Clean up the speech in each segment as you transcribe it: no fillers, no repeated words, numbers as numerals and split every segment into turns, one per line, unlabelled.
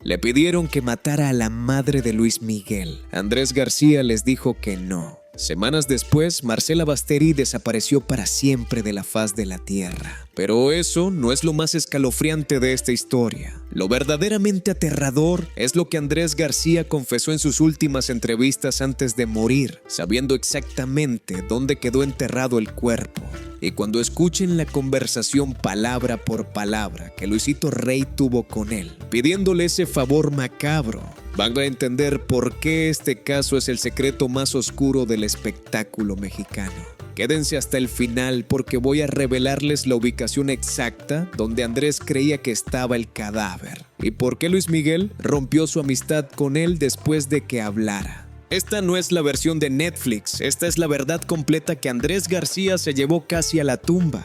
Le pidieron que matara a la madre de Luis Miguel. Andrés García les dijo que no. Semanas después, Marcela Basteri desapareció para siempre de la faz de la tierra. Pero eso no es lo más escalofriante de esta historia. Lo verdaderamente aterrador es lo que Andrés García confesó en sus últimas entrevistas antes de morir, sabiendo exactamente dónde quedó enterrado el cuerpo. Y cuando escuchen la conversación palabra por palabra que Luisito Rey tuvo con él, pidiéndole ese favor macabro, van a entender por qué este caso es el secreto más oscuro del espectáculo mexicano. Quédense hasta el final porque voy a revelarles la ubicación exacta donde Andrés creía que estaba el cadáver y por qué Luis Miguel rompió su amistad con él después de que hablara. Esta no es la versión de Netflix, esta es la verdad completa que Andrés García se llevó casi a la tumba.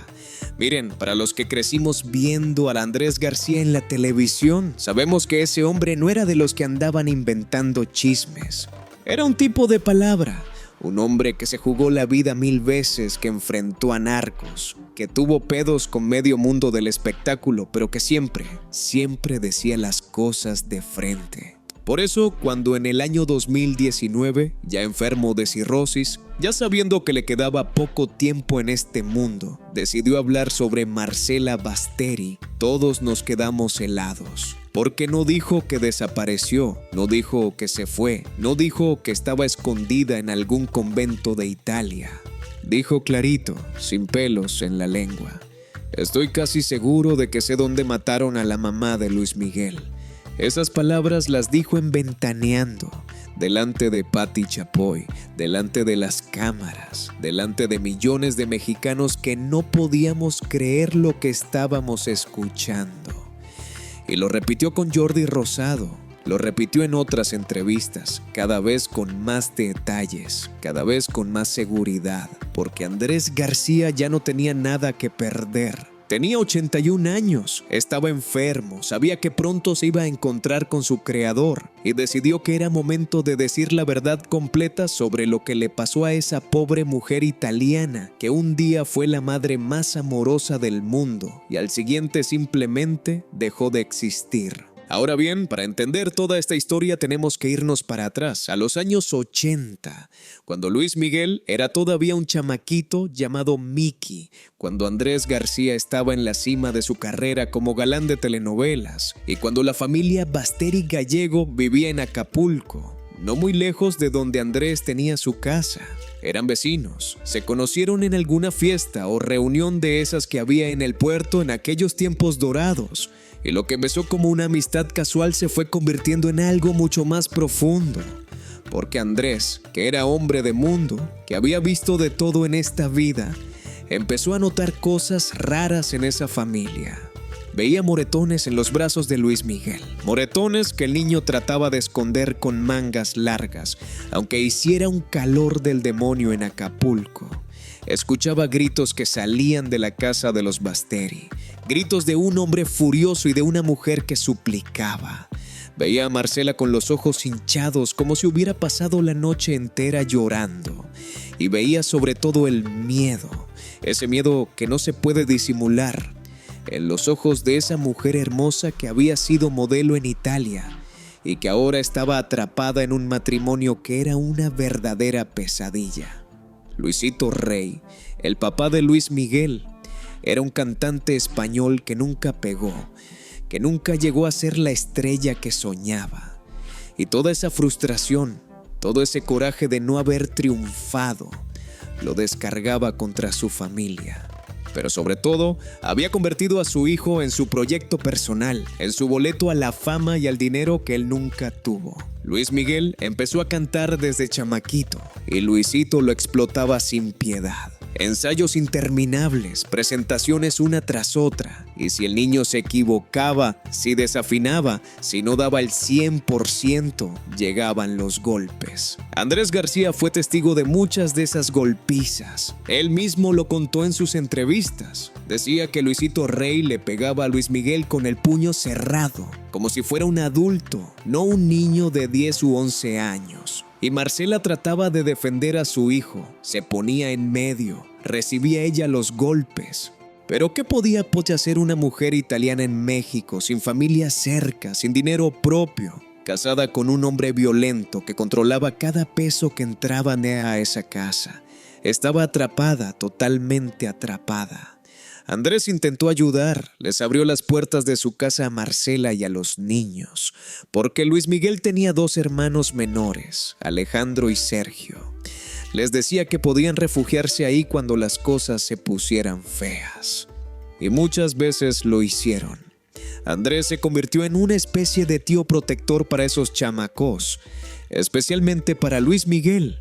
Miren, para los que crecimos viendo a Andrés García en la televisión, sabemos que ese hombre no era de los que andaban inventando chismes. Era un tipo de palabra, un hombre que se jugó la vida 1000 veces, que enfrentó a narcos, que tuvo pedos con medio mundo del espectáculo, pero que siempre decía las cosas de frente. Por eso, cuando en el año 2019, ya enfermo de cirrosis, ya sabiendo que le quedaba poco tiempo en este mundo, decidió hablar sobre Marcela Basteri, todos nos quedamos helados. Porque no dijo que desapareció, no dijo que se fue, no dijo que estaba escondida en algún convento de Italia. Dijo clarito, sin pelos en la lengua: estoy casi seguro de que sé dónde mataron a la mamá de Luis Miguel. Esas palabras las dijo en Ventaneando, delante de Patti Chapoy, delante de las cámaras, delante de millones de mexicanos que no podíamos creer lo que estábamos escuchando. Y lo repitió con Jordi Rosado, lo repitió en otras entrevistas, cada vez con más detalles, cada vez con más seguridad, porque Andrés García ya no tenía nada que perder. Tenía 81 años, estaba enfermo, sabía que pronto se iba a encontrar con su creador y decidió que era momento de decir la verdad completa sobre lo que le pasó a esa pobre mujer italiana que un día fue la madre más amorosa del mundo y al siguiente simplemente dejó de existir. Ahora bien, para entender toda esta historia tenemos que irnos para atrás, a los años 80, cuando Luis Miguel era todavía un chamaquito llamado Mickey, cuando Andrés García estaba en la cima de su carrera como galán de telenovelas, y cuando la familia Basteri Gallego vivía en Acapulco, no muy lejos de donde Andrés tenía su casa. Eran vecinos, se conocieron en alguna fiesta o reunión de esas que había en el puerto en aquellos tiempos dorados, y lo que empezó como una amistad casual se fue convirtiendo en algo mucho más profundo. Porque Andrés, que era hombre de mundo, que había visto de todo en esta vida, empezó a notar cosas raras en esa familia. Veía moretones en los brazos de Luis Miguel, moretones que el niño trataba de esconder con mangas largas, aunque hiciera un calor del demonio en Acapulco. Escuchaba gritos que salían de la casa de los Basteri, gritos de un hombre furioso y de una mujer que suplicaba. Veía a Marcela con los ojos hinchados como si hubiera pasado la noche entera llorando. Y veía sobre todo el miedo, ese miedo que no se puede disimular, en los ojos de esa mujer hermosa que había sido modelo en Italia y que ahora estaba atrapada en un matrimonio que era una verdadera pesadilla. Luisito Rey, el papá de Luis Miguel, era un cantante español que nunca pegó, que nunca llegó a ser la estrella que soñaba. Y toda esa frustración, todo ese coraje de no haber triunfado, lo descargaba contra su familia. Pero sobre todo, había convertido a su hijo en su proyecto personal, en su boleto a la fama y al dinero que él nunca tuvo. Luis Miguel empezó a cantar desde chamaquito y Luisito lo explotaba sin piedad. Ensayos interminables, presentaciones una tras otra, y si el niño se equivocaba, si desafinaba, si no daba el 100%, llegaban los golpes. Andrés García fue testigo de muchas de esas golpizas. Él mismo lo contó en sus entrevistas. Decía que Luisito Rey le pegaba a Luis Miguel con el puño cerrado, como si fuera un adulto, no un niño de 10 u 11 años. Y Marcela trataba de defender a su hijo, se ponía en medio, recibía ella los golpes. Pero ¿qué podía hacer una mujer italiana en México, sin familia cerca, sin dinero propio, casada con un hombre violento que controlaba cada peso que entraba a esa casa? Estaba atrapada, totalmente atrapada. Andrés intentó ayudar, les abrió las puertas de su casa a Marcela y a los niños, porque Luis Miguel tenía 2 hermanos menores, Alejandro y Sergio. Les decía que podían refugiarse ahí cuando las cosas se pusieran feas. Y muchas veces lo hicieron. Andrés se convirtió en una especie de tío protector para esos chamacos, especialmente para Luis Miguel,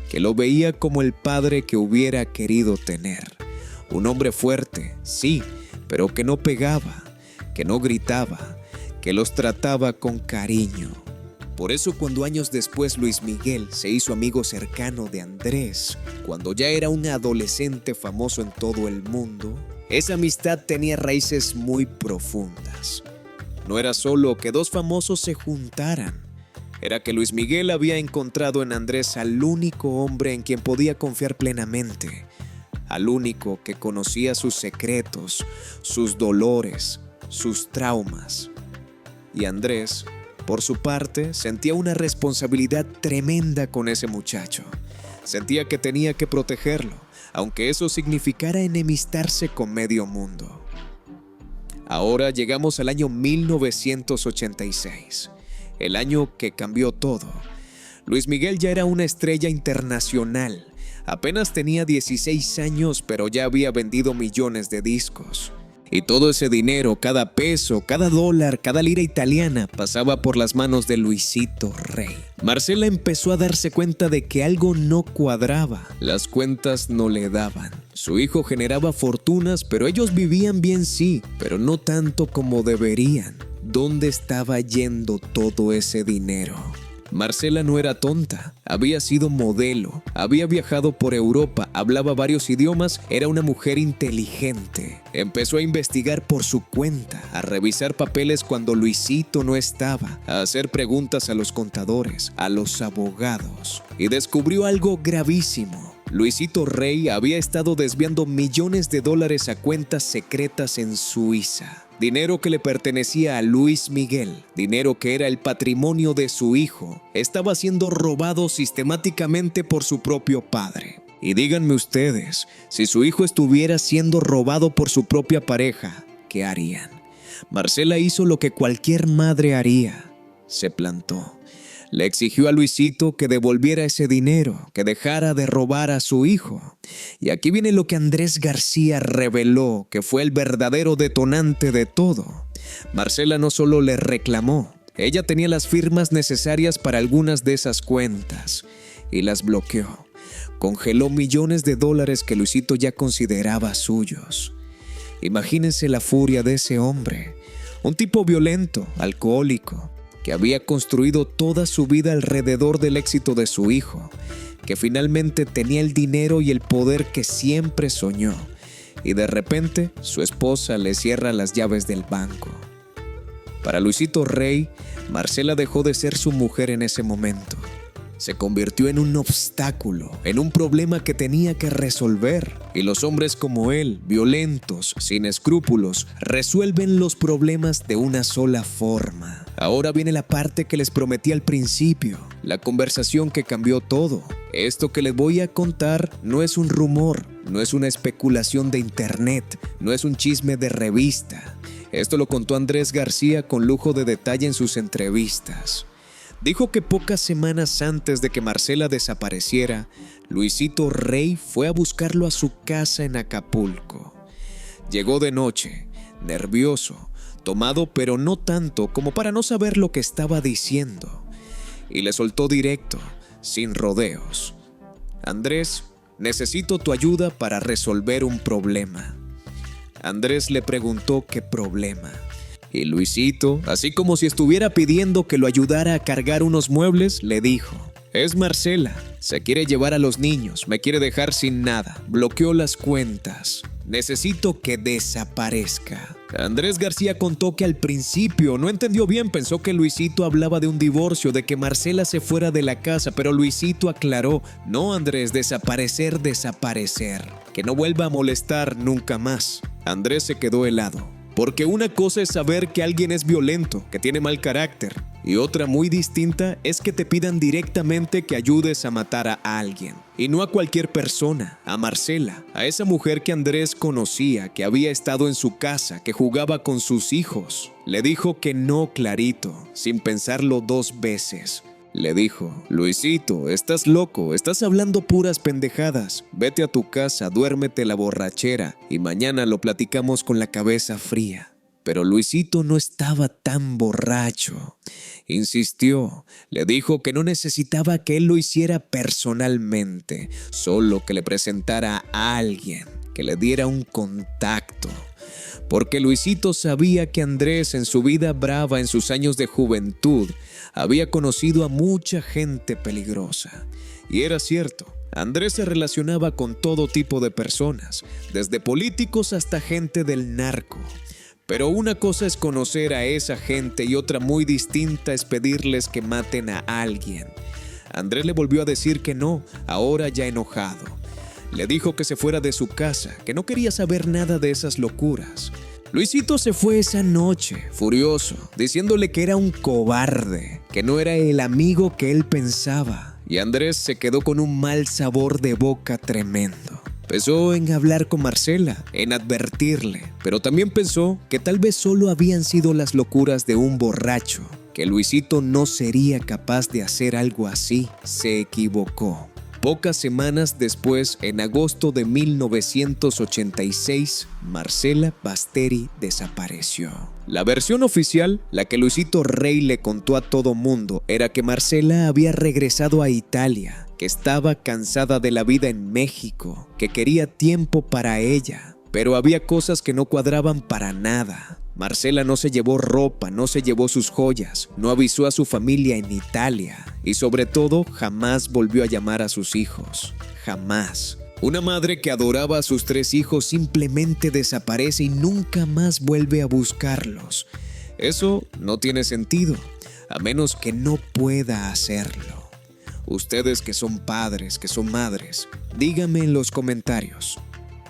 que lo veía como el padre que hubiera querido tener. Un hombre fuerte, sí, pero que no pegaba, que no gritaba, que los trataba con cariño. Por eso cuando años después Luis Miguel se hizo amigo cercano de Andrés, cuando ya era un adolescente famoso en todo el mundo, esa amistad tenía raíces muy profundas. No era solo que 2 famosos se juntaran, era que Luis Miguel había encontrado en Andrés al único hombre en quien podía confiar plenamente, al único que conocía sus secretos, sus dolores, sus traumas. Y Andrés, por su parte, sentía una responsabilidad tremenda con ese muchacho. Sentía que tenía que protegerlo, aunque eso significara enemistarse con medio mundo. Ahora llegamos al año 1986, el año que cambió todo. Luis Miguel ya era una estrella internacional. Apenas tenía 16 años, pero ya había vendido millones de discos. Y todo ese dinero, cada peso, cada dólar, cada lira italiana pasaba por las manos de Luisito Rey. Marcela empezó a darse cuenta de que algo no cuadraba. Las cuentas no le daban. Su hijo generaba fortunas, pero ellos vivían bien sí, pero no tanto como deberían. ¿Dónde estaba yendo todo ese dinero? Marcela no era tonta, había sido modelo, había viajado por Europa, hablaba varios idiomas, era una mujer inteligente. Empezó a investigar por su cuenta, a revisar papeles cuando Luisito no estaba, a hacer preguntas a los contadores, a los abogados, y descubrió algo gravísimo. Luisito Rey había estado desviando millones de dólares a cuentas secretas en Suiza. Dinero que le pertenecía a Luis Miguel, dinero que era el patrimonio de su hijo, estaba siendo robado sistemáticamente por su propio padre. Y díganme ustedes, si su hijo estuviera siendo robado por su propia pareja, ¿qué harían? Marcela hizo lo que cualquier madre haría, se plantó. Le exigió a Luisito que devolviera ese dinero, que dejara de robar a su hijo. Y aquí viene lo que Andrés García reveló, que fue el verdadero detonante de todo. Marcela no solo le reclamó, ella tenía las firmas necesarias para algunas de esas cuentas y las bloqueó. Congeló millones de dólares que Luisito ya consideraba suyos. Imagínense la furia de ese hombre, un tipo violento, alcohólico, que había construido toda su vida alrededor del éxito de su hijo, que finalmente tenía el dinero y el poder que siempre soñó, y de repente su esposa le cierra las llaves del banco. Para Luisito Rey, Marcela dejó de ser su mujer en ese momento. Se convirtió en un obstáculo, en un problema que tenía que resolver. Y los hombres como él, violentos, sin escrúpulos, resuelven los problemas de una sola forma. Ahora viene la parte que les prometí al principio, la conversación que cambió todo. Esto que les voy a contar no es un rumor, no es una especulación de internet, no es un chisme de revista. Esto lo contó Andrés García con lujo de detalle en sus entrevistas. Dijo que pocas semanas antes de que Marcela desapareciera, Luisito Rey fue a buscarlo a su casa en Acapulco. Llegó de noche, nervioso, tomado pero no tanto como para no saber lo que estaba diciendo. Y le soltó directo, sin rodeos. Andrés, necesito tu ayuda para resolver un problema. Andrés le preguntó qué problema. Y Luisito, así como si estuviera pidiendo que lo ayudara a cargar unos muebles, le dijo: es Marcela, se quiere llevar a los niños, me quiere dejar sin nada, bloqueó las cuentas, necesito que desaparezca. Andrés García contó que al principio no entendió bien, pensó que Luisito hablaba de un divorcio, de que Marcela se fuera de la casa, pero Luisito aclaró: no, Andrés, desaparecer, que no vuelva a molestar nunca más. Andrés se quedó helado, porque una cosa es saber que alguien es violento, que tiene mal carácter, y otra muy distinta es que te pidan directamente que ayudes a matar a alguien. Y no a cualquier persona, a Marcela, a esa mujer que Andrés conocía, que había estado en su casa, que jugaba con sus hijos. Le dijo que no clarito, sin pensarlo 2 veces. Le dijo: Luisito, estás loco, estás hablando puras pendejadas. Vete a tu casa, duérmete la borrachera y mañana lo platicamos con la cabeza fría. Pero Luisito no estaba tan borracho. Insistió, le dijo que no necesitaba que él lo hiciera personalmente, solo que le presentara a alguien, que le diera un contacto. Porque Luisito sabía que Andrés, en su vida brava, en sus años de juventud, había conocido a mucha gente peligrosa. Y era cierto, Andrés se relacionaba con todo tipo de personas, desde políticos hasta gente del narco. Pero una cosa es conocer a esa gente y otra muy distinta es pedirles que maten a alguien. Andrés le volvió a decir que no, ahora ya enojado. Le dijo que se fuera de su casa, que no quería saber nada de esas locuras. Luisito se fue esa noche, furioso, diciéndole que era un cobarde, que no era el amigo que él pensaba. Y Andrés se quedó con un mal sabor de boca tremendo. Pensó en hablar con Marcela, en advertirle, pero también pensó que tal vez solo habían sido las locuras de un borracho, que Luisito no sería capaz de hacer algo así. Se equivocó. Pocas semanas después, en agosto de 1986, Marcela Basteri desapareció. La versión oficial, la que Luisito Rey le contó a todo mundo, era que Marcela había regresado a Italia, que estaba cansada de la vida en México, que quería tiempo para ella, pero había cosas que no cuadraban para nada. Marcela no se llevó ropa, no se llevó sus joyas, no avisó a su familia en Italia y sobre todo jamás volvió a llamar a sus hijos. Jamás. Una madre que adoraba a sus 3 hijos simplemente desaparece y nunca más vuelve a buscarlos. Eso no tiene sentido, a menos que no pueda hacerlo. Ustedes que son padres, que son madres, díganme en los comentarios.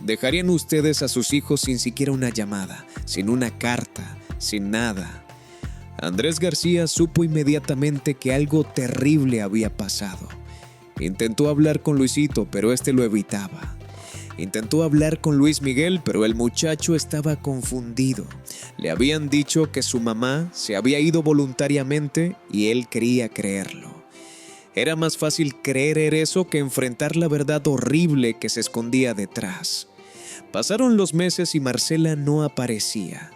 ¿Dejarían ustedes a sus hijos sin siquiera una llamada, sin una carta, sin nada? Andrés García supo inmediatamente que algo terrible había pasado. Intentó hablar con Luisito, pero este lo evitaba. Intentó hablar con Luis Miguel, pero el muchacho estaba confundido. Le habían dicho que su mamá se había ido voluntariamente y él quería creerlo. Era más fácil creer eso que enfrentar la verdad horrible que se escondía detrás. Pasaron los meses y Marcela no aparecía.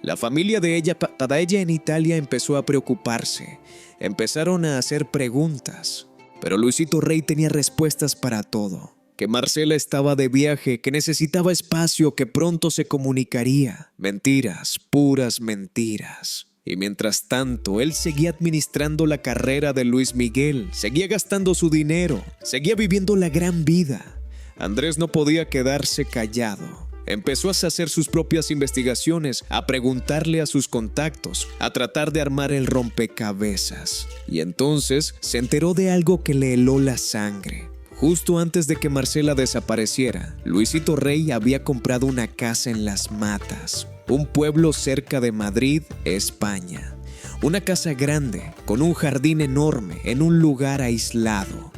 La familia de ella, para ella en Italia, empezó a preocuparse. Empezaron a hacer preguntas. Pero Luisito Rey tenía respuestas para todo. Que Marcela estaba de viaje, que necesitaba espacio, que pronto se comunicaría. Mentiras, puras mentiras. Y mientras tanto, él seguía administrando la carrera de Luis Miguel, seguía gastando su dinero, seguía viviendo la gran vida. Andrés no podía quedarse callado. Empezó a hacer sus propias investigaciones, a preguntarle a sus contactos, a tratar de armar el rompecabezas. Y entonces se enteró de algo que le heló la sangre. Justo antes de que Marcela desapareciera, Luisito Rey había comprado una casa en Las Matas, un pueblo cerca de Madrid, España. Una casa grande, con un jardín enorme, en un lugar aislado.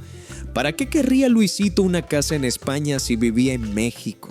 ¿Para qué querría Luisito una casa en España si vivía en México?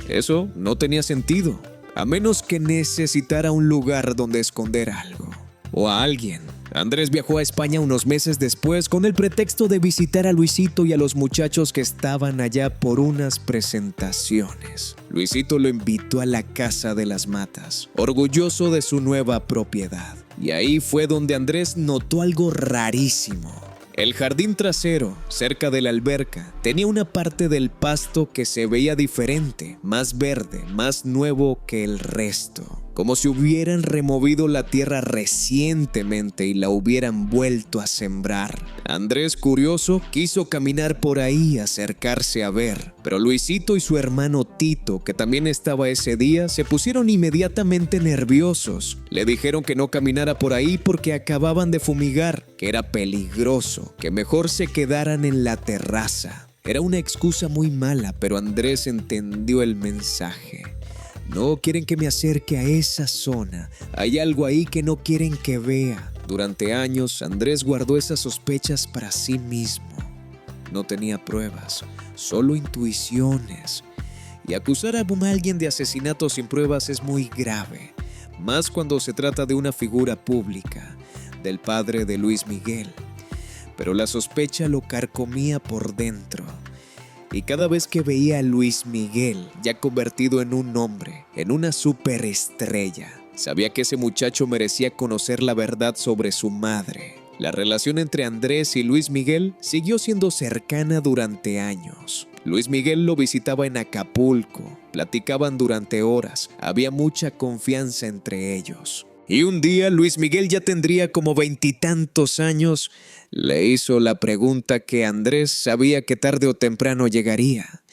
Eso no tenía sentido, a menos que necesitara un lugar donde esconder algo o a alguien. Andrés viajó a España unos meses después con el pretexto de visitar a Luisito y a los muchachos que estaban allá por unas presentaciones. Luisito lo invitó a la casa de Las Matas, orgulloso de su nueva propiedad. Y ahí fue donde Andrés notó algo rarísimo. El jardín trasero, cerca de la alberca, tenía una parte del pasto que se veía diferente, más verde, más nuevo que el resto. como si hubieran removido la tierra recientemente y la hubieran vuelto a sembrar. Andrés, curioso, quiso caminar por ahí, acercarse a ver, pero Luisito y su hermano Tito, que también estaba ese día, se pusieron inmediatamente nerviosos. Le dijeron que no caminara por ahí porque acababan de fumigar, que era peligroso, que mejor se quedaran en la terraza. Era una excusa muy mala, pero Andrés entendió el mensaje. No quieren que me acerque a esa zona. Hay algo ahí que no quieren que vea. Durante años, Andrés guardó esas sospechas para sí mismo. No tenía pruebas, solo intuiciones. Y acusar a alguien de asesinato sin pruebas es muy grave, más cuando se trata de una figura pública, del padre de Luis Miguel. Pero la sospecha lo carcomía por dentro. Y cada vez que veía a Luis Miguel, ya convertido en un hombre, en una superestrella, sabía que ese muchacho merecía conocer la verdad sobre su madre. La relación entre Andrés y Luis Miguel siguió siendo cercana durante años. Luis Miguel lo visitaba en Acapulco, platicaban durante horas, había mucha confianza entre ellos. Y un día Luis Miguel ya tendría como 20 y tantos años, le hizo la pregunta que Andrés sabía que tarde o temprano llegaría.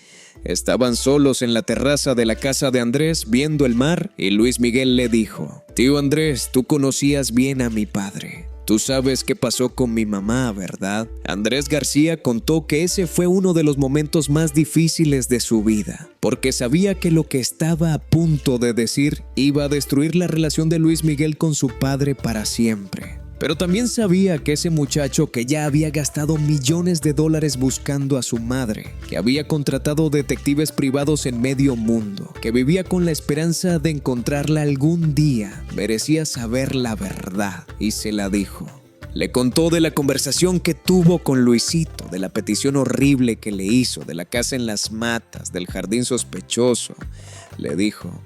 Estaban solos en la terraza de la casa de Andrés viendo el mar y Luis Miguel le dijo: «Tío Andrés, tú conocías bien a mi padre. Tú sabes qué pasó con mi mamá, ¿verdad?». Andrés García contó que ese fue uno de los momentos más difíciles de su vida, porque sabía que lo que estaba a punto de decir iba a destruir la relación de Luis Miguel con su padre para siempre. Pero también sabía que ese muchacho que ya había gastado millones de dólares buscando a su madre, que había contratado detectives privados en medio mundo, que vivía con la esperanza de encontrarla algún día, merecía saber la verdad y se la dijo. Le contó de la conversación que tuvo con Luisito, de la petición horrible que le hizo, de la casa en las matas, del jardín sospechoso. Le dijo: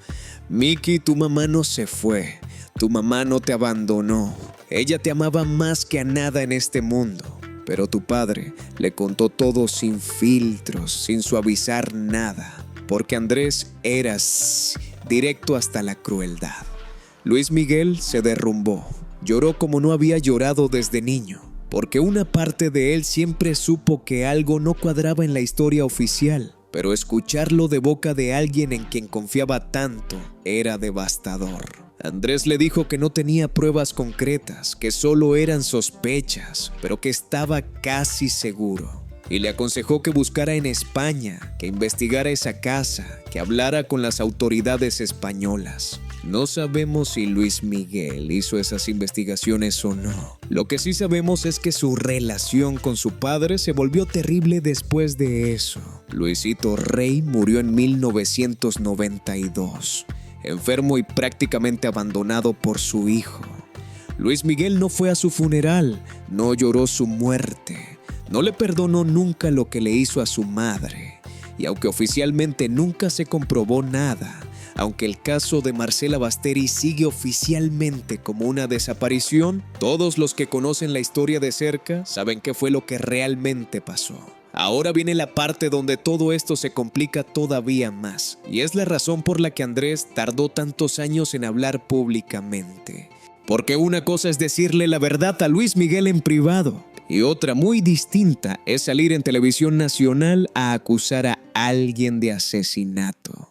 «Miki, tu mamá no se fue, tu mamá no te abandonó. Ella te amaba más que a nada en este mundo, pero tu padre le contó todo sin filtros, sin suavizar nada, porque Andrés era directo hasta la crueldad». Luis Miguel se derrumbó, lloró como no había llorado desde niño, porque una parte de él siempre supo que algo no cuadraba en la historia oficial, pero escucharlo de boca de alguien en quien confiaba tanto era devastador. Andrés le dijo que no tenía pruebas concretas, que solo eran sospechas, pero que estaba casi seguro. Y le aconsejó que buscara en España, que investigara esa casa, que hablara con las autoridades españolas. No sabemos si Luis Miguel hizo esas investigaciones o no. Lo que sí sabemos es que su relación con su padre se volvió terrible después de eso. Luisito Rey murió en 1992. Enfermo y prácticamente abandonado por su hijo. Luis Miguel no fue a su funeral, no lloró su muerte, no le perdonó nunca lo que le hizo a su madre. Y aunque oficialmente nunca se comprobó nada, aunque el caso de Marcela Basteri sigue oficialmente como una desaparición, todos los que conocen la historia de cerca saben qué fue lo que realmente pasó. Ahora viene la parte donde todo esto se complica todavía más, y es la razón por la que Andrés tardó tantos años en hablar públicamente. Porque una cosa es decirle la verdad a Luis Miguel en privado, y otra muy distinta es salir en televisión nacional a acusar a alguien de asesinato.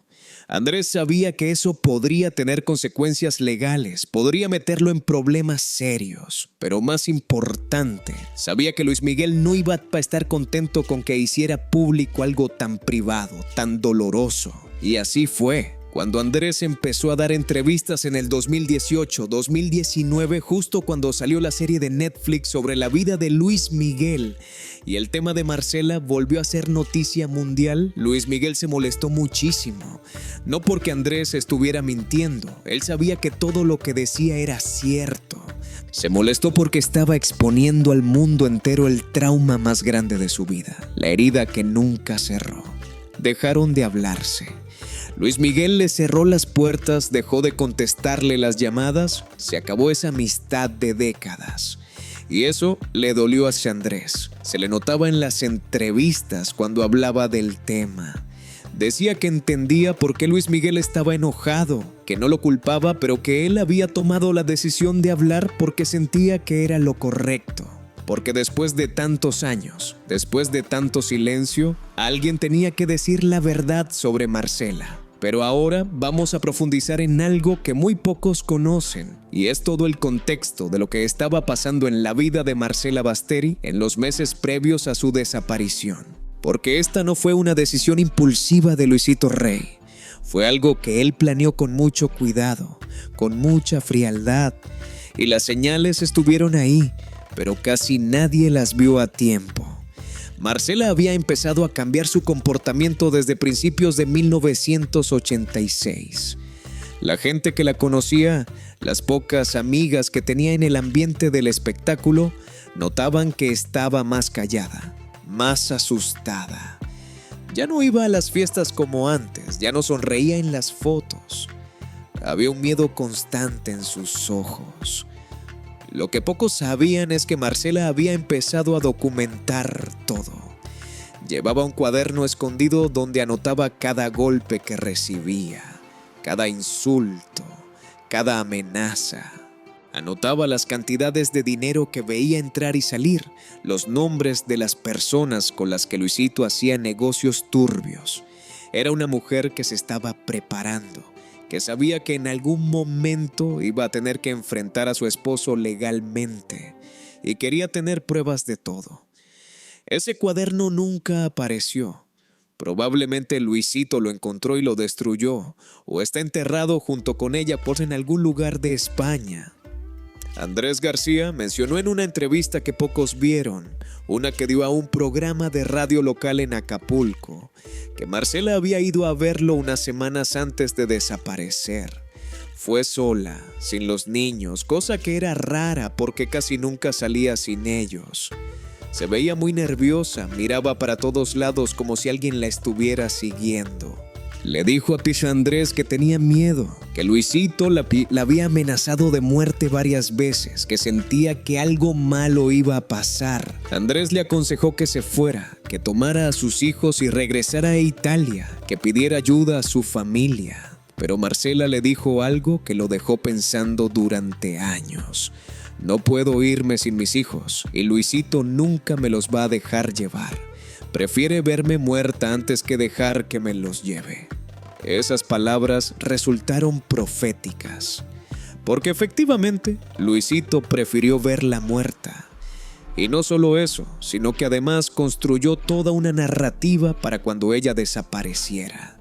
Andrés sabía que eso podría tener consecuencias legales, podría meterlo en problemas serios, pero más importante, sabía que Luis Miguel no iba a estar contento con que hiciera público algo tan privado, tan doloroso. Y así fue. Cuando Andrés empezó a dar entrevistas en el 2018-2019, justo cuando salió la serie de Netflix sobre la vida de Luis Miguel y el tema de Marcela volvió a ser noticia mundial, Luis Miguel se molestó muchísimo. No porque Andrés estuviera mintiendo, él sabía que todo lo que decía era cierto. Se molestó porque estaba exponiendo al mundo entero el trauma más grande de su vida, la herida que nunca cerró. Dejaron de hablarse. Luis Miguel le cerró las puertas, dejó de contestarle las llamadas, se acabó esa amistad de décadas. Y eso le dolió hacia Andrés. Se le notaba en las entrevistas cuando hablaba del tema. Decía que entendía por qué Luis Miguel estaba enojado, que no lo culpaba, pero que él había tomado la decisión de hablar porque sentía que era lo correcto. Porque después de tantos años, después de tanto silencio, alguien tenía que decir la verdad sobre Marcela. Pero ahora vamos a profundizar en algo que muy pocos conocen, y es todo el contexto de lo que estaba pasando en la vida de Marcela Basteri en los meses previos a su desaparición. Porque esta no fue una decisión impulsiva de Luisito Rey. Fue algo que él planeó con mucho cuidado, con mucha frialdad, y las señales estuvieron ahí, pero casi nadie las vio a tiempo. Marcela había empezado a cambiar su comportamiento desde principios de 1986. La gente que la conocía, las pocas amigas que tenía en el ambiente del espectáculo, notaban que estaba más callada, más asustada. Ya no iba a las fiestas como antes, ya no sonreía en las fotos. Había un miedo constante en sus ojos. Lo que pocos sabían es que Marcela había empezado a documentar todo. Llevaba un cuaderno escondido donde anotaba cada golpe que recibía, cada insulto, cada amenaza. Anotaba las cantidades de dinero que veía entrar y salir, los nombres de las personas con las que Luisito hacía negocios turbios. Era una mujer que se estaba preparando, que sabía que en algún momento iba a tener que enfrentar a su esposo legalmente y quería tener pruebas de todo. Ese cuaderno nunca apareció. Probablemente Luisito lo encontró y lo destruyó, o está enterrado junto con ella en algún lugar de España. Andrés García mencionó en una entrevista que pocos vieron, una que dio a un programa de radio local en Acapulco, que Marcela había ido a verlo unas semanas antes de desaparecer. Fue sola, sin los niños, cosa que era rara porque casi nunca salía sin ellos. Se veía muy nerviosa, miraba para todos lados como si alguien la estuviera siguiendo. Le dijo a Tisha Andrés que tenía miedo, que Luisito la había amenazado de muerte varias veces, que sentía que algo malo iba a pasar. Andrés le aconsejó que se fuera, que tomara a sus hijos y regresara a Italia, que pidiera ayuda a su familia. Pero Marcela le dijo algo que lo dejó pensando durante años. No puedo irme sin mis hijos y Luisito nunca me los va a dejar llevar. Prefiere verme muerta antes que dejar que me los lleve. Esas palabras resultaron proféticas, porque efectivamente Luisito prefirió verla muerta. Y no solo eso, sino que además construyó toda una narrativa para cuando ella desapareciera.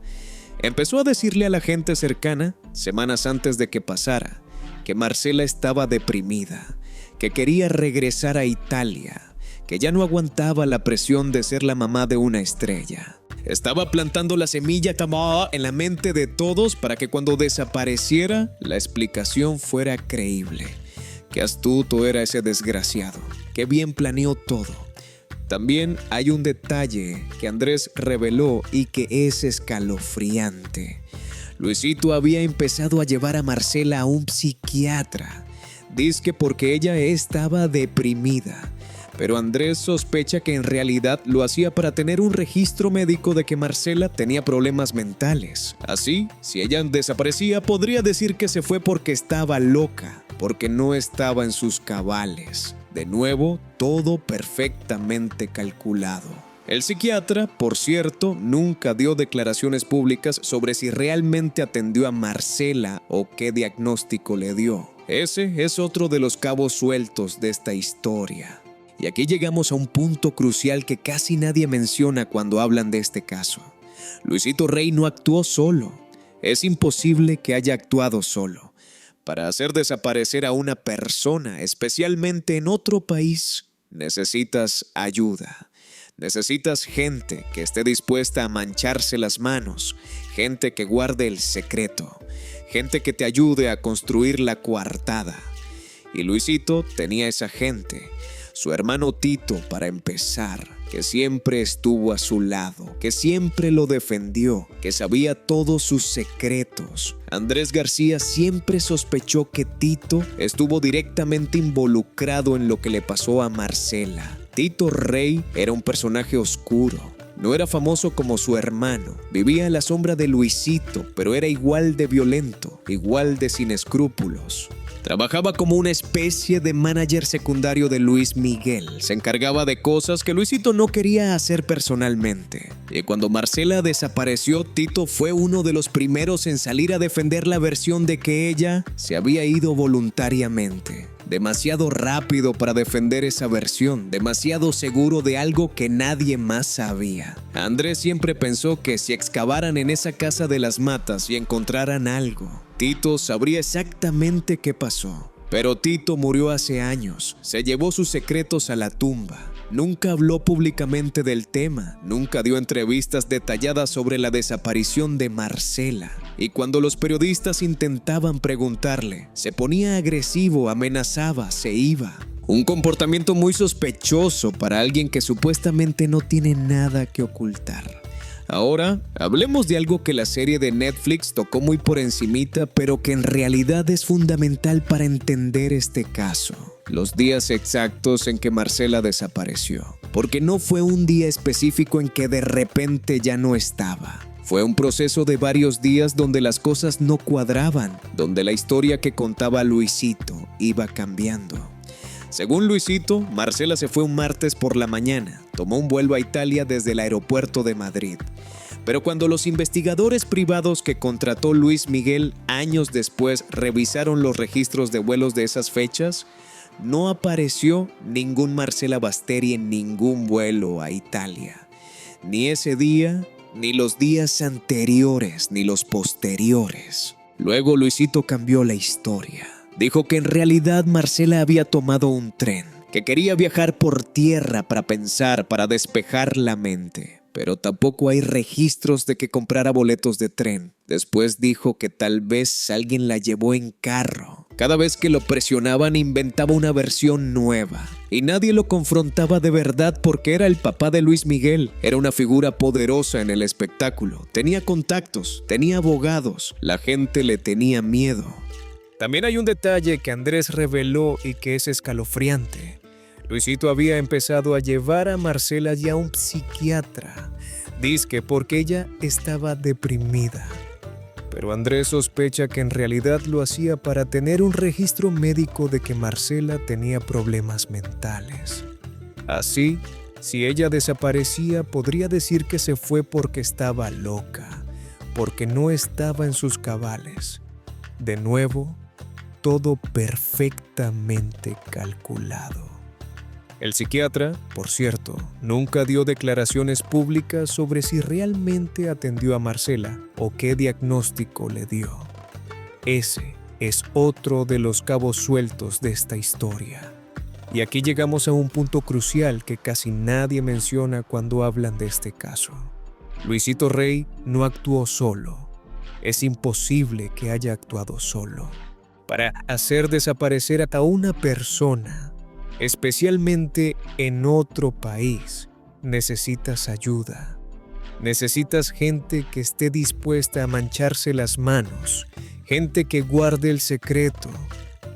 Empezó a decirle a la gente cercana, semanas antes de que pasara, que Marcela estaba deprimida, que quería regresar a Italia, que ya no aguantaba la presión de ser la mamá de una estrella. Estaba plantando la semilla en la mente de todos para que cuando desapareciera, la explicación fuera creíble. Qué astuto era ese desgraciado, qué bien planeó todo. También hay un detalle que Andrés reveló y que es escalofriante. Luisito había empezado a llevar a Marcela a un psiquiatra. Dizque porque ella estaba deprimida. Pero Andrés sospecha que en realidad lo hacía para tener un registro médico de que Marcela tenía problemas mentales. Así, si ella desaparecía, podría decir que se fue porque estaba loca, porque no estaba en sus cabales. De nuevo, todo perfectamente calculado. El psiquiatra, por cierto, nunca dio declaraciones públicas sobre si realmente atendió a Marcela o qué diagnóstico le dio. Ese es otro de los cabos sueltos de esta historia. Y aquí llegamos a un punto crucial que casi nadie menciona cuando hablan de este caso. Luisito Rey no actuó solo. Es imposible que haya actuado solo. Para hacer desaparecer a una persona, especialmente en otro país, necesitas ayuda. Necesitas gente que esté dispuesta a mancharse las manos, gente que guarde el secreto, gente que te ayude a construir la coartada. Y Luisito tenía esa gente. Su hermano Tito, para empezar, que siempre estuvo a su lado, que siempre lo defendió, que sabía todos sus secretos. Andrés García siempre sospechó que Tito estuvo directamente involucrado en lo que le pasó a Marcela. Tito Rey era un personaje oscuro, No era famoso como su hermano. Vivía a la sombra de Luisito, pero era igual de violento, igual de sin escrúpulos. Trabajaba como una especie de manager secundario de Luis Miguel. Se encargaba de cosas que Luisito no quería hacer personalmente. Y cuando Marcela desapareció, Tito fue uno de los primeros en salir a defender la versión de que ella se había ido voluntariamente. Demasiado rápido para defender esa versión, demasiado seguro de algo que nadie más sabía. Andrés siempre pensó que si excavaran en esa casa de las matas y encontraran algo, Tito sabría exactamente qué pasó. Pero Tito murió hace años, se llevó sus secretos a la tumba. Nunca habló públicamente del tema, nunca dio entrevistas detalladas sobre la desaparición de Marcela. Y cuando los periodistas intentaban preguntarle, se ponía agresivo, amenazaba, se iba. Un comportamiento muy sospechoso para alguien que supuestamente no tiene nada que ocultar. Ahora, hablemos de algo que la serie de Netflix tocó muy por encimita, pero que en realidad es fundamental para entender este caso. Los días exactos en que Marcela desapareció. Porque no fue un día específico en que de repente ya no estaba. Fue un proceso de varios días donde las cosas no cuadraban, donde la historia que contaba Luisito iba cambiando. Según Luisito, Marcela se fue un martes por la mañana, tomó un vuelo a Italia desde el aeropuerto de Madrid. Pero cuando los investigadores privados que contrató Luis Miguel años después revisaron los registros de vuelos de esas fechas, no apareció ningún Marcela Basteri en ningún vuelo a Italia. Ni ese día, ni los días anteriores, ni los posteriores. Luego Luisito cambió la historia. Dijo que en realidad Marcela había tomado un tren, que quería viajar por tierra para pensar, para despejar la mente. Pero tampoco hay registros de que comprara boletos de tren. Después dijo que tal vez alguien la llevó en carro. Cada vez que lo presionaban inventaba una versión nueva. Y nadie lo confrontaba de verdad porque era el papá de Luis Miguel. Era una figura poderosa en el espectáculo. Tenía contactos, tenía abogados. La gente le tenía miedo.
También hay un detalle que Andrés reveló y que es escalofriante. Luisito había empezado a llevar a Marcela ya a un psiquiatra, dizque porque ella estaba deprimida. Pero Andrés sospecha que en realidad lo hacía para tener un registro médico de que Marcela tenía problemas mentales. Así, si ella desaparecía, podría decir que se fue porque estaba loca, porque no estaba en sus cabales. De nuevo, todo perfectamente calculado. El psiquiatra, por cierto, nunca dio declaraciones públicas sobre si realmente atendió a Marcela o qué diagnóstico le dio. Ese es otro de los cabos sueltos de esta historia. Y aquí llegamos a un punto crucial que casi nadie menciona cuando hablan de este caso. Luisito Rey no actuó solo. Es imposible que haya actuado solo. Para hacer desaparecer a una persona, especialmente en otro país, necesitas ayuda. Necesitas gente que esté dispuesta a mancharse las manos, gente que guarde el secreto,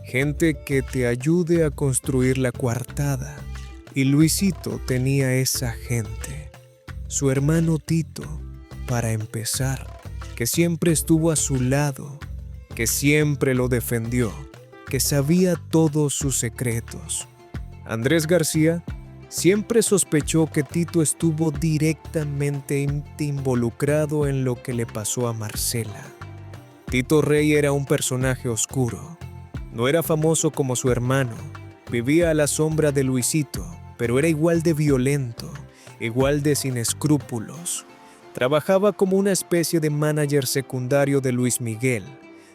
gente que te ayude a construir la coartada. Y Luisito tenía esa gente. Su hermano Tito, para empezar, que siempre estuvo a su lado, que siempre lo defendió, que sabía todos sus secretos. Andrés García siempre sospechó que Tito estuvo directamente involucrado en lo que le pasó a Marcela. Tito Rey era un personaje oscuro. No era famoso como su hermano. Vivía a la sombra de Luisito, pero era igual de violento, igual de sin escrúpulos. Trabajaba como una especie de manager secundario de Luis Miguel.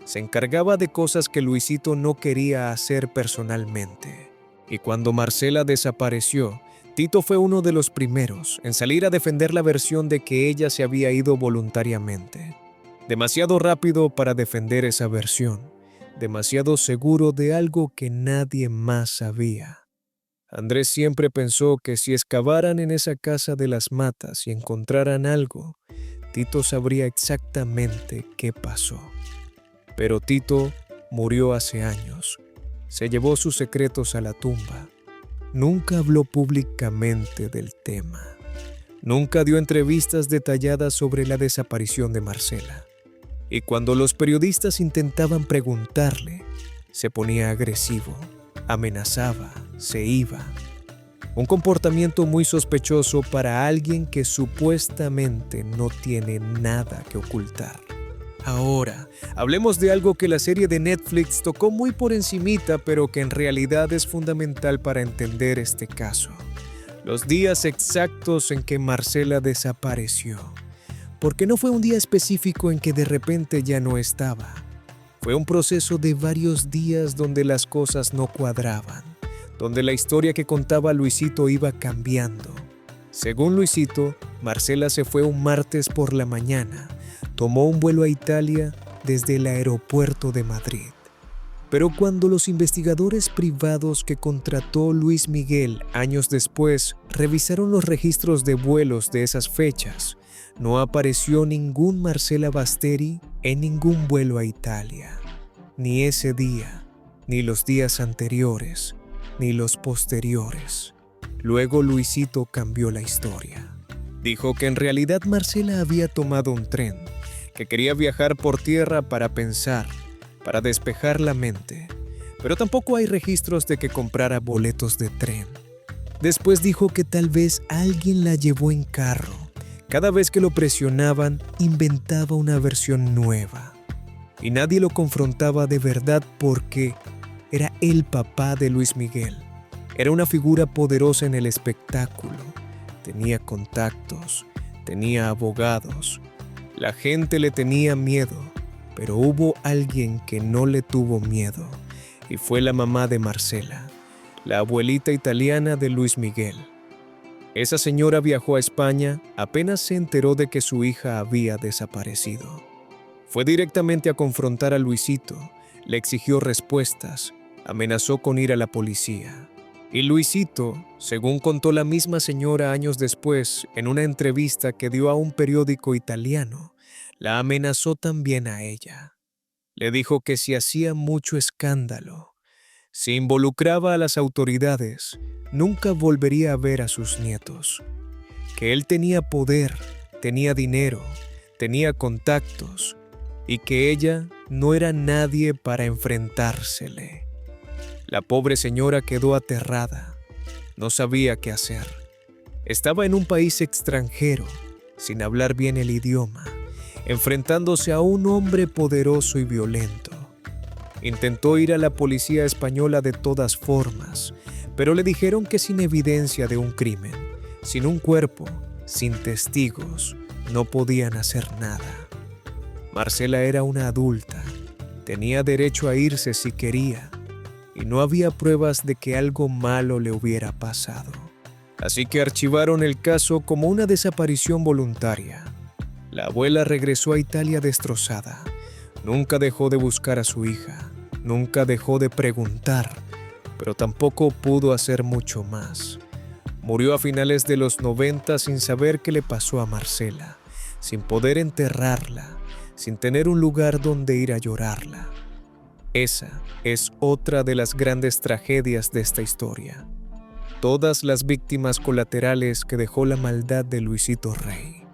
Se encargaba de cosas que Luisito no quería hacer personalmente. Y cuando Marcela desapareció, Tito fue uno de los primeros en salir a defender la versión de que ella se había ido voluntariamente. Demasiado rápido para defender esa versión, demasiado seguro de algo que nadie más sabía. Andrés siempre pensó que si excavaran en esa casa de las matas y encontraran algo, Tito sabría exactamente qué pasó. Pero Tito murió hace años. Se llevó sus secretos a la tumba. Nunca habló públicamente del tema. Nunca dio entrevistas detalladas sobre la desaparición de Marcela. Y cuando los periodistas intentaban preguntarle, se ponía agresivo, amenazaba, se iba. Un comportamiento muy sospechoso para alguien que supuestamente no tiene nada que ocultar. Ahora, hablemos de algo que la serie de Netflix tocó muy por encimita, pero que en realidad es fundamental para entender este caso. Los días exactos en que Marcela desapareció. Porque no fue un día específico en que de repente ya no estaba. Fue un proceso de varios días donde las cosas no cuadraban, donde la historia que contaba Luisito iba cambiando. Según Luisito, Marcela se fue un martes por la mañana. Tomó un vuelo a Italia desde el aeropuerto de Madrid. Pero cuando los investigadores privados que contrató Luis Miguel años después revisaron los registros de vuelos de esas fechas, no apareció ningún Marcela Basteri en ningún vuelo a Italia. Ni ese día, ni los días anteriores, ni los posteriores. Luego Luisito cambió la historia. Dijo que en realidad Marcela había tomado un tren, que quería viajar por tierra para pensar, para despejar la mente, pero tampoco hay registros de que comprara boletos de tren. Después dijo que tal vez alguien la llevó en carro. Cada vez que lo presionaban, inventaba una versión nueva. Y nadie lo confrontaba de verdad porque era el papá de Luis Miguel. Era una figura poderosa en el espectáculo. Tenía contactos, tenía abogados. La gente le tenía miedo, pero hubo alguien que no le tuvo miedo, y fue la mamá de Marcela, la abuelita italiana de Luis Miguel. Esa señora viajó a España apenas se enteró de que su hija había desaparecido. Fue directamente a confrontar a Luisito, le exigió respuestas, amenazó con ir a la policía. Y Luisito, según contó la misma señora años después en una entrevista que dio a un periódico italiano, la amenazó también a ella. Le dijo que si hacía mucho escándalo, si involucraba a las autoridades, nunca volvería a ver a sus nietos. Que él tenía poder, tenía dinero, tenía contactos, y que ella no era nadie para enfrentársele. La pobre señora quedó aterrada. No sabía qué hacer. Estaba en un país extranjero, sin hablar bien el idioma, enfrentándose a un hombre poderoso y violento. Intentó ir a la policía española de todas formas, pero le dijeron que sin evidencia de un crimen, sin un cuerpo, sin testigos, no podían hacer nada. Marcela era una adulta, tenía derecho a irse si quería, y no había pruebas de que algo malo le hubiera pasado. Así que archivaron el caso como una desaparición voluntaria. La abuela regresó a Italia destrozada. Nunca dejó de buscar a su hija, nunca dejó de preguntar, pero tampoco pudo hacer mucho más. Murió a finales de los 90 sin saber qué le pasó a Marcela, sin poder enterrarla, sin tener un lugar donde ir a llorarla. Esa es otra de las grandes tragedias de esta historia. Todas las víctimas colaterales que dejó la maldad de Luisito Rey.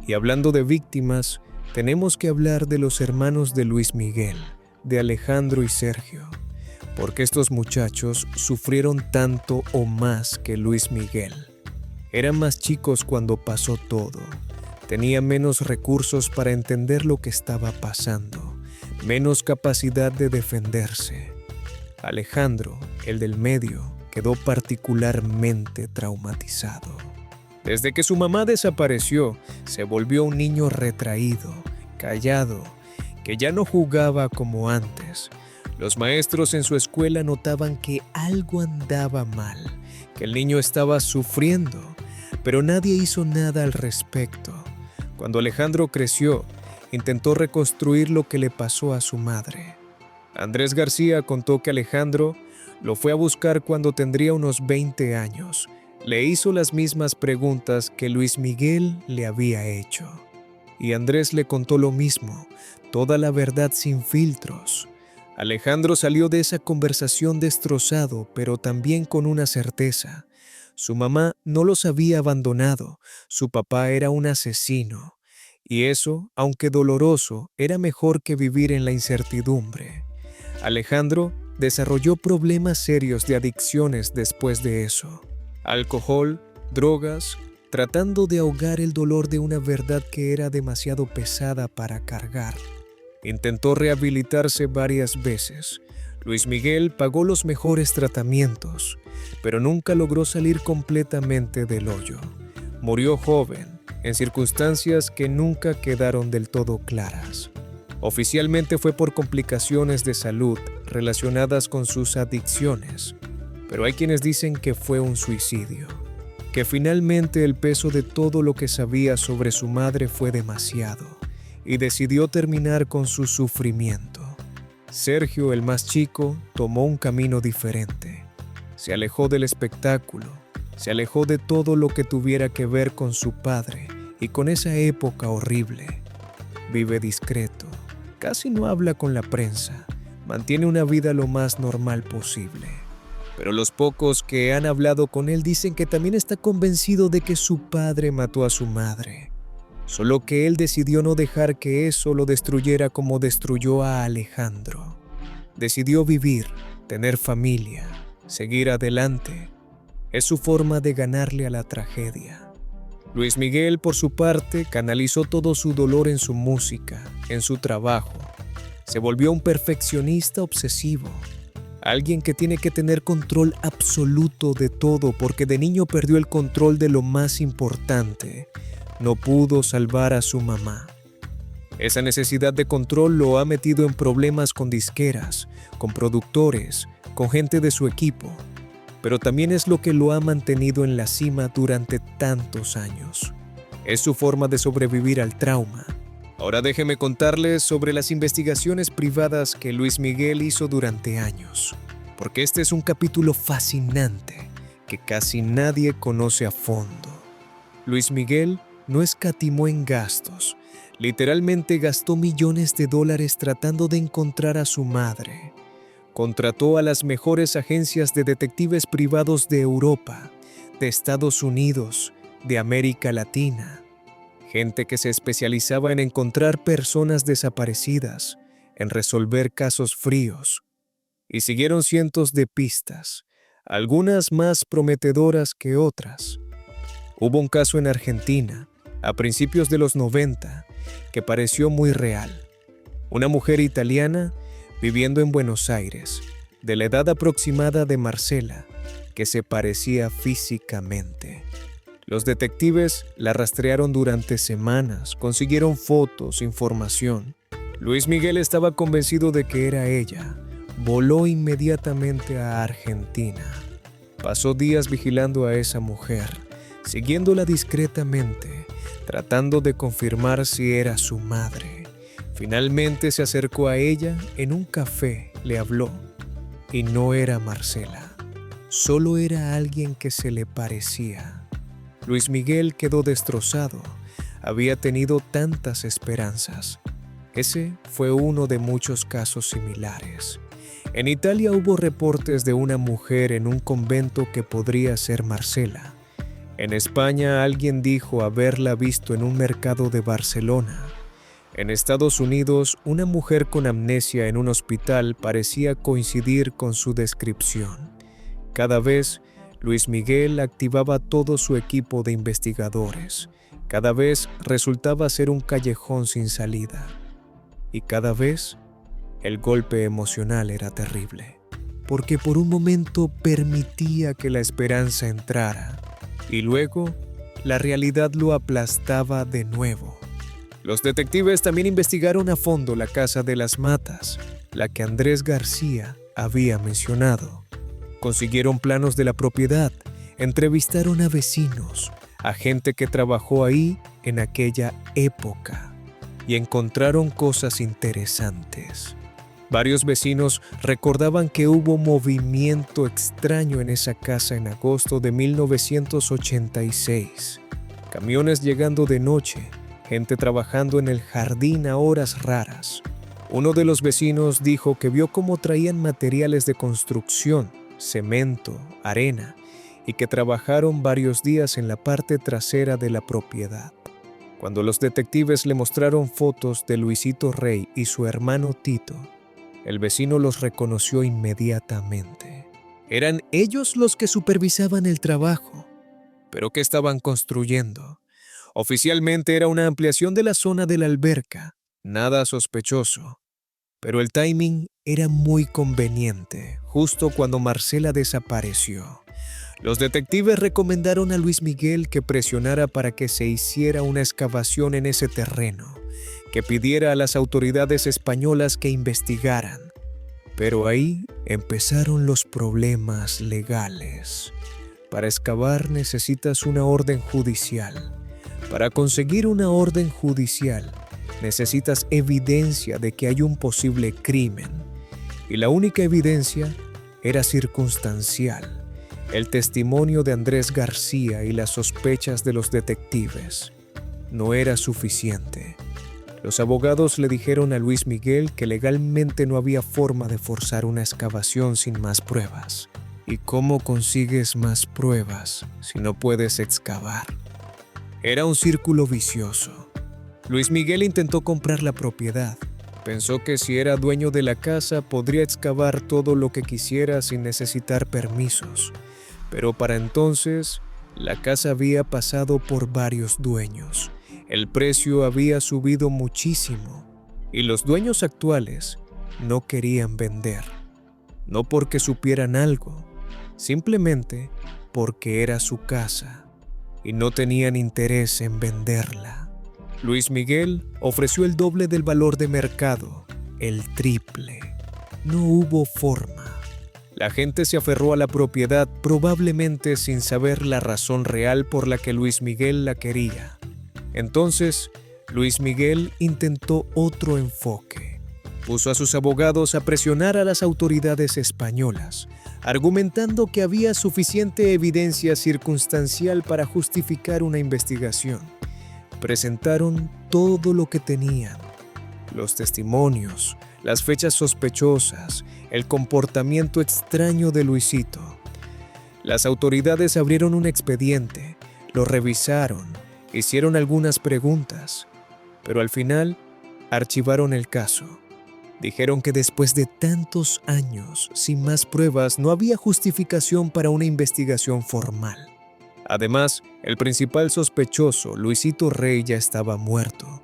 Y hablando de víctimas, tenemos que hablar de los hermanos de Luis Miguel, de Alejandro y Sergio, porque estos muchachos sufrieron tanto o más que Luis Miguel. Eran más chicos cuando pasó todo. Tenían menos recursos para entender lo que estaba pasando, menos capacidad de defenderse. Alejandro, el del medio, quedó particularmente traumatizado. Desde que su mamá desapareció, se volvió un niño retraído, callado, que ya no jugaba como antes. Los maestros en su escuela notaban que algo andaba mal, que el niño estaba sufriendo, pero nadie hizo nada al respecto. Cuando Alejandro creció, intentó reconstruir lo que le pasó a su madre. Andrés García contó que Alejandro lo fue a buscar cuando tendría unos 20 años. Le hizo las mismas preguntas que Luis Miguel le había hecho. Y Andrés le contó lo mismo, toda la verdad sin filtros. Alejandro salió de esa conversación destrozado, pero también con una certeza. Su mamá no los había abandonado, su papá era un asesino. Y eso, aunque doloroso, era mejor que vivir en la incertidumbre. Alejandro desarrolló problemas serios de adicciones después de eso. Alcohol, drogas, tratando de ahogar el dolor de una verdad que era demasiado pesada para cargar. Intentó rehabilitarse varias veces. Luis Miguel pagó los mejores tratamientos, pero nunca logró salir completamente del hoyo. Murió joven, en circunstancias que nunca quedaron del todo claras. Oficialmente fue por complicaciones de salud relacionadas con sus adicciones, pero hay quienes dicen que fue un suicidio, que finalmente el peso de todo lo que sabía sobre su madre fue demasiado y decidió terminar con su sufrimiento. Sergio, el más chico, tomó un camino diferente. Se alejó del espectáculo, se alejó de todo lo que tuviera que ver con su padre y con esa época horrible. Vive discreto, casi no habla con la prensa, mantiene una vida lo más normal posible. Pero los pocos que han hablado con él dicen que también está convencido de que su padre mató a su madre, solo que él decidió no dejar que eso lo destruyera como destruyó a Alejandro. Decidió vivir, tener familia, seguir adelante. Es su forma de ganarle a la tragedia. Luis Miguel, por su parte, canalizó todo su dolor en su música, en su trabajo. Se volvió un perfeccionista obsesivo, alguien que tiene que tener control absoluto de todo porque de niño perdió el control de lo más importante. No pudo salvar a su mamá. Esa necesidad de control lo ha metido en problemas con disqueras, con productores, con gente de su equipo, pero también es lo que lo ha mantenido en la cima durante tantos años. Es su forma de sobrevivir al trauma. Ahora déjeme contarles sobre las investigaciones privadas que Luis Miguel hizo durante años, porque este es un capítulo fascinante que casi nadie conoce a fondo. Luis Miguel no escatimó en gastos. Literalmente gastó millones de dólares tratando de encontrar a su madre. Contrató a las mejores agencias de detectives privados de Europa, de Estados Unidos, de América Latina. Gente que se especializaba en encontrar personas desaparecidas, en resolver casos fríos. Y siguieron cientos de pistas, algunas más prometedoras que otras. Hubo un caso en Argentina, a principios de los 90, que pareció muy real. Una mujer italiana viviendo en Buenos Aires, de la edad aproximada de Marcela, que se parecía físicamente. Los detectives la rastrearon durante semanas, consiguieron fotos, información. Luis Miguel estaba convencido de que era ella. Voló inmediatamente a Argentina. Pasó días vigilando a esa mujer, siguiéndola discretamente, tratando de confirmar si era su madre. Finalmente se acercó a ella en un café, le habló, y no era Marcela, solo era alguien que se le parecía. Luis Miguel quedó destrozado, había tenido tantas esperanzas. Ese fue uno de muchos casos similares. En Italia hubo reportes de una mujer en un convento que podría ser Marcela. En España alguien dijo haberla visto en un mercado de Barcelona. En Estados Unidos, una mujer con amnesia en un hospital parecía coincidir con su descripción. Cada vez, Luis Miguel activaba todo su equipo de investigadores. Cada vez resultaba ser un callejón sin salida. Y cada vez, el golpe emocional era terrible. Porque por un momento permitía que la esperanza entrara. Y luego, la realidad lo aplastaba de nuevo. Los detectives también investigaron a fondo la casa de las Matas, la que Andrés García había mencionado. Consiguieron planos de la propiedad, entrevistaron a vecinos, a gente que trabajó ahí en aquella época, y encontraron cosas interesantes. Varios vecinos recordaban que hubo movimiento extraño en esa casa en agosto de 1986. Camiones llegando de noche, gente trabajando en el jardín a horas raras. Uno de los vecinos dijo que vio cómo traían materiales de construcción, cemento, arena, y que trabajaron varios días en la parte trasera de la propiedad. Cuando los detectives le mostraron fotos de Luisito Rey y su hermano Tito, el vecino los reconoció inmediatamente. Eran ellos los que supervisaban el trabajo. ¿Pero qué estaban construyendo? Oficialmente era una ampliación de la zona de la alberca, nada sospechoso. Pero el timing era muy conveniente, justo cuando Marcela desapareció. Los detectives recomendaron a Luis Miguel que presionara para que se hiciera una excavación en ese terreno, que pidiera a las autoridades españolas que investigaran. Pero ahí empezaron los problemas legales. Para excavar necesitas una orden judicial. Para conseguir una orden judicial, necesitas evidencia de que hay un posible crimen. Y la única evidencia era circunstancial. El testimonio de Andrés García y las sospechas de los detectives. No era suficiente. Los abogados le dijeron a Luis Miguel que legalmente no había forma de forzar una excavación sin más pruebas. ¿Y cómo consigues más pruebas si no puedes excavar? Era un círculo vicioso. Luis Miguel intentó comprar la propiedad. Pensó que si era dueño de la casa podría excavar todo lo que quisiera sin necesitar permisos. Pero para entonces, la casa había pasado por varios dueños. El precio había subido muchísimo y los dueños actuales no querían vender. No porque supieran algo, simplemente porque era su casa y no tenían interés en venderla. Luis Miguel ofreció el doble del valor de mercado, el triple. No hubo forma. La gente se aferró a la propiedad probablemente sin saber la razón real por la que Luis Miguel la quería. Entonces, Luis Miguel intentó otro enfoque. Puso a sus abogados a presionar a las autoridades españolas, argumentando que había suficiente evidencia circunstancial para justificar una investigación. Presentaron todo lo que tenían: los testimonios, las fechas sospechosas, el comportamiento extraño de Luisito. Las autoridades abrieron un expediente, lo revisaron, hicieron algunas preguntas, pero al final archivaron el caso. Dijeron que después de tantos años, sin más pruebas, no había justificación para una investigación formal. Además, el principal sospechoso, Luisito Rey, ya estaba muerto.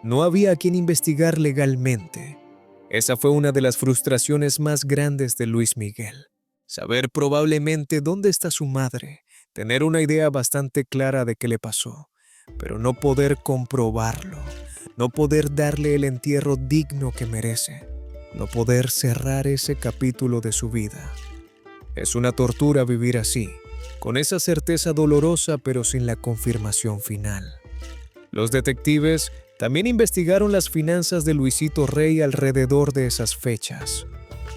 No había a quien investigar legalmente. Esa fue una de las frustraciones más grandes de Luis Miguel. Saber probablemente dónde está su madre, tener una idea bastante clara de qué le pasó, pero no poder comprobarlo, no poder darle el entierro digno que merece, no poder cerrar ese capítulo de su vida. Es una tortura vivir así, con esa certeza dolorosa pero sin la confirmación final. Los detectives también investigaron las finanzas de Luisito Rey alrededor de esas fechas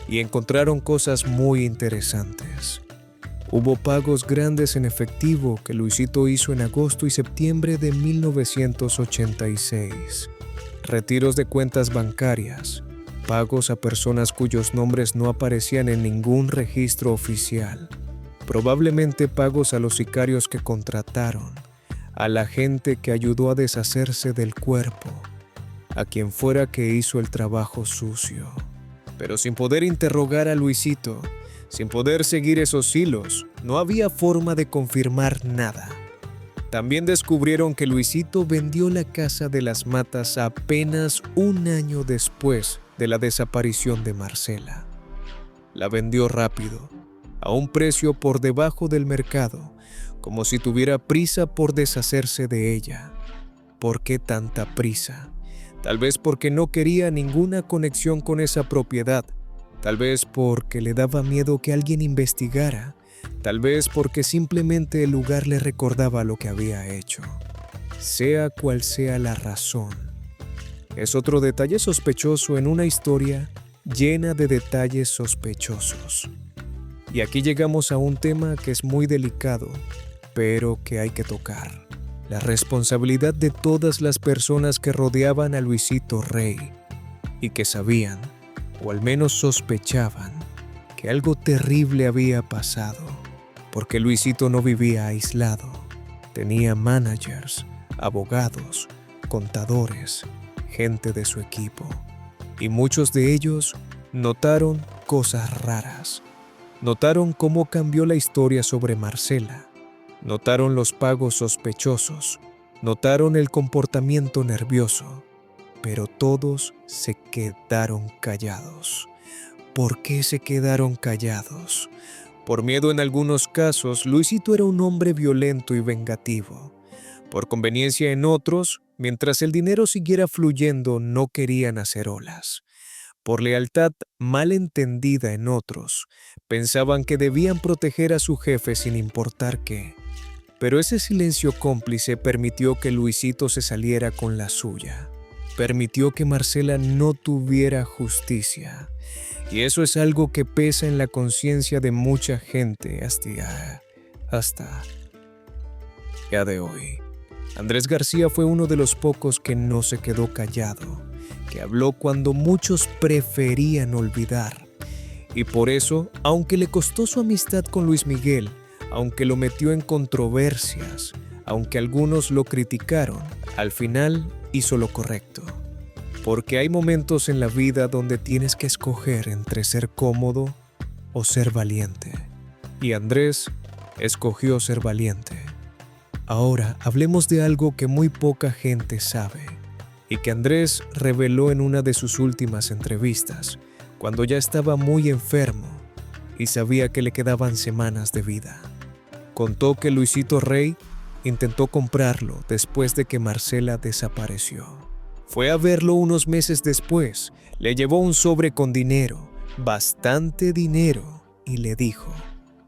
y encontraron cosas muy interesantes. Hubo pagos grandes en efectivo que Luisito hizo en agosto y septiembre de 1986. Retiros de cuentas bancarias, pagos a personas cuyos nombres no aparecían en ningún registro oficial. Probablemente pagos a los sicarios que contrataron, a la gente que ayudó a deshacerse del cuerpo, a quien fuera que hizo el trabajo sucio. Pero sin poder interrogar a Luisito, sin poder seguir esos hilos, no había forma de confirmar nada. También descubrieron que Luisito vendió la casa de las Matas apenas un año después de la desaparición de Marcela. La vendió rápido, a un precio por debajo del mercado, como si tuviera prisa por deshacerse de ella. ¿Por qué tanta prisa? Tal vez porque no quería ninguna conexión con esa propiedad. Tal vez porque le daba miedo que alguien investigara. Tal vez porque simplemente el lugar le recordaba lo que había hecho. Sea cual sea la razón, es otro detalle sospechoso en una historia llena de detalles sospechosos. Y aquí llegamos a un tema que es muy delicado, pero que hay que tocar. La responsabilidad de todas las personas que rodeaban a Luisito Rey y que sabían, o al menos sospechaban, que algo terrible había pasado. porque Luisito no vivía aislado. Tenía managers, abogados, contadores, gente de su equipo. Y muchos de ellos notaron cosas raras. Notaron cómo cambió la historia sobre Marcela. Notaron los pagos sospechosos. Notaron el comportamiento nervioso. Pero todos se quedaron callados. ¿Por qué se quedaron callados? Por miedo en algunos casos, Luisito era un hombre violento y vengativo. Por conveniencia en otros, mientras el dinero siguiera fluyendo, no querían hacer olas. Por lealtad mal entendida en otros, pensaban que debían proteger a su jefe sin importar qué. Pero ese silencio cómplice permitió que Luisito se saliera con la suya. Permitió que Marcela no tuviera justicia. Y eso es algo que pesa en la conciencia de mucha gente hasta el día de hoy. Andrés García fue uno de los pocos que no se quedó callado, que habló cuando muchos preferían olvidar. Y por eso, aunque le costó su amistad con Luis Miguel, aunque lo metió en controversias, aunque algunos lo criticaron, al final hizo lo correcto. Porque hay momentos en la vida donde tienes que escoger entre ser cómodo o ser valiente. Y Andrés escogió ser valiente. Ahora hablemos de algo que muy poca gente sabe y que Andrés reveló en una de sus últimas entrevistas, cuando ya estaba muy enfermo y sabía que le quedaban semanas de vida. Contó que Luisito Rey intentó comprarlo después de que Marcela desapareció. Fue a verlo unos meses después, le llevó un sobre con dinero, bastante dinero, y le dijo: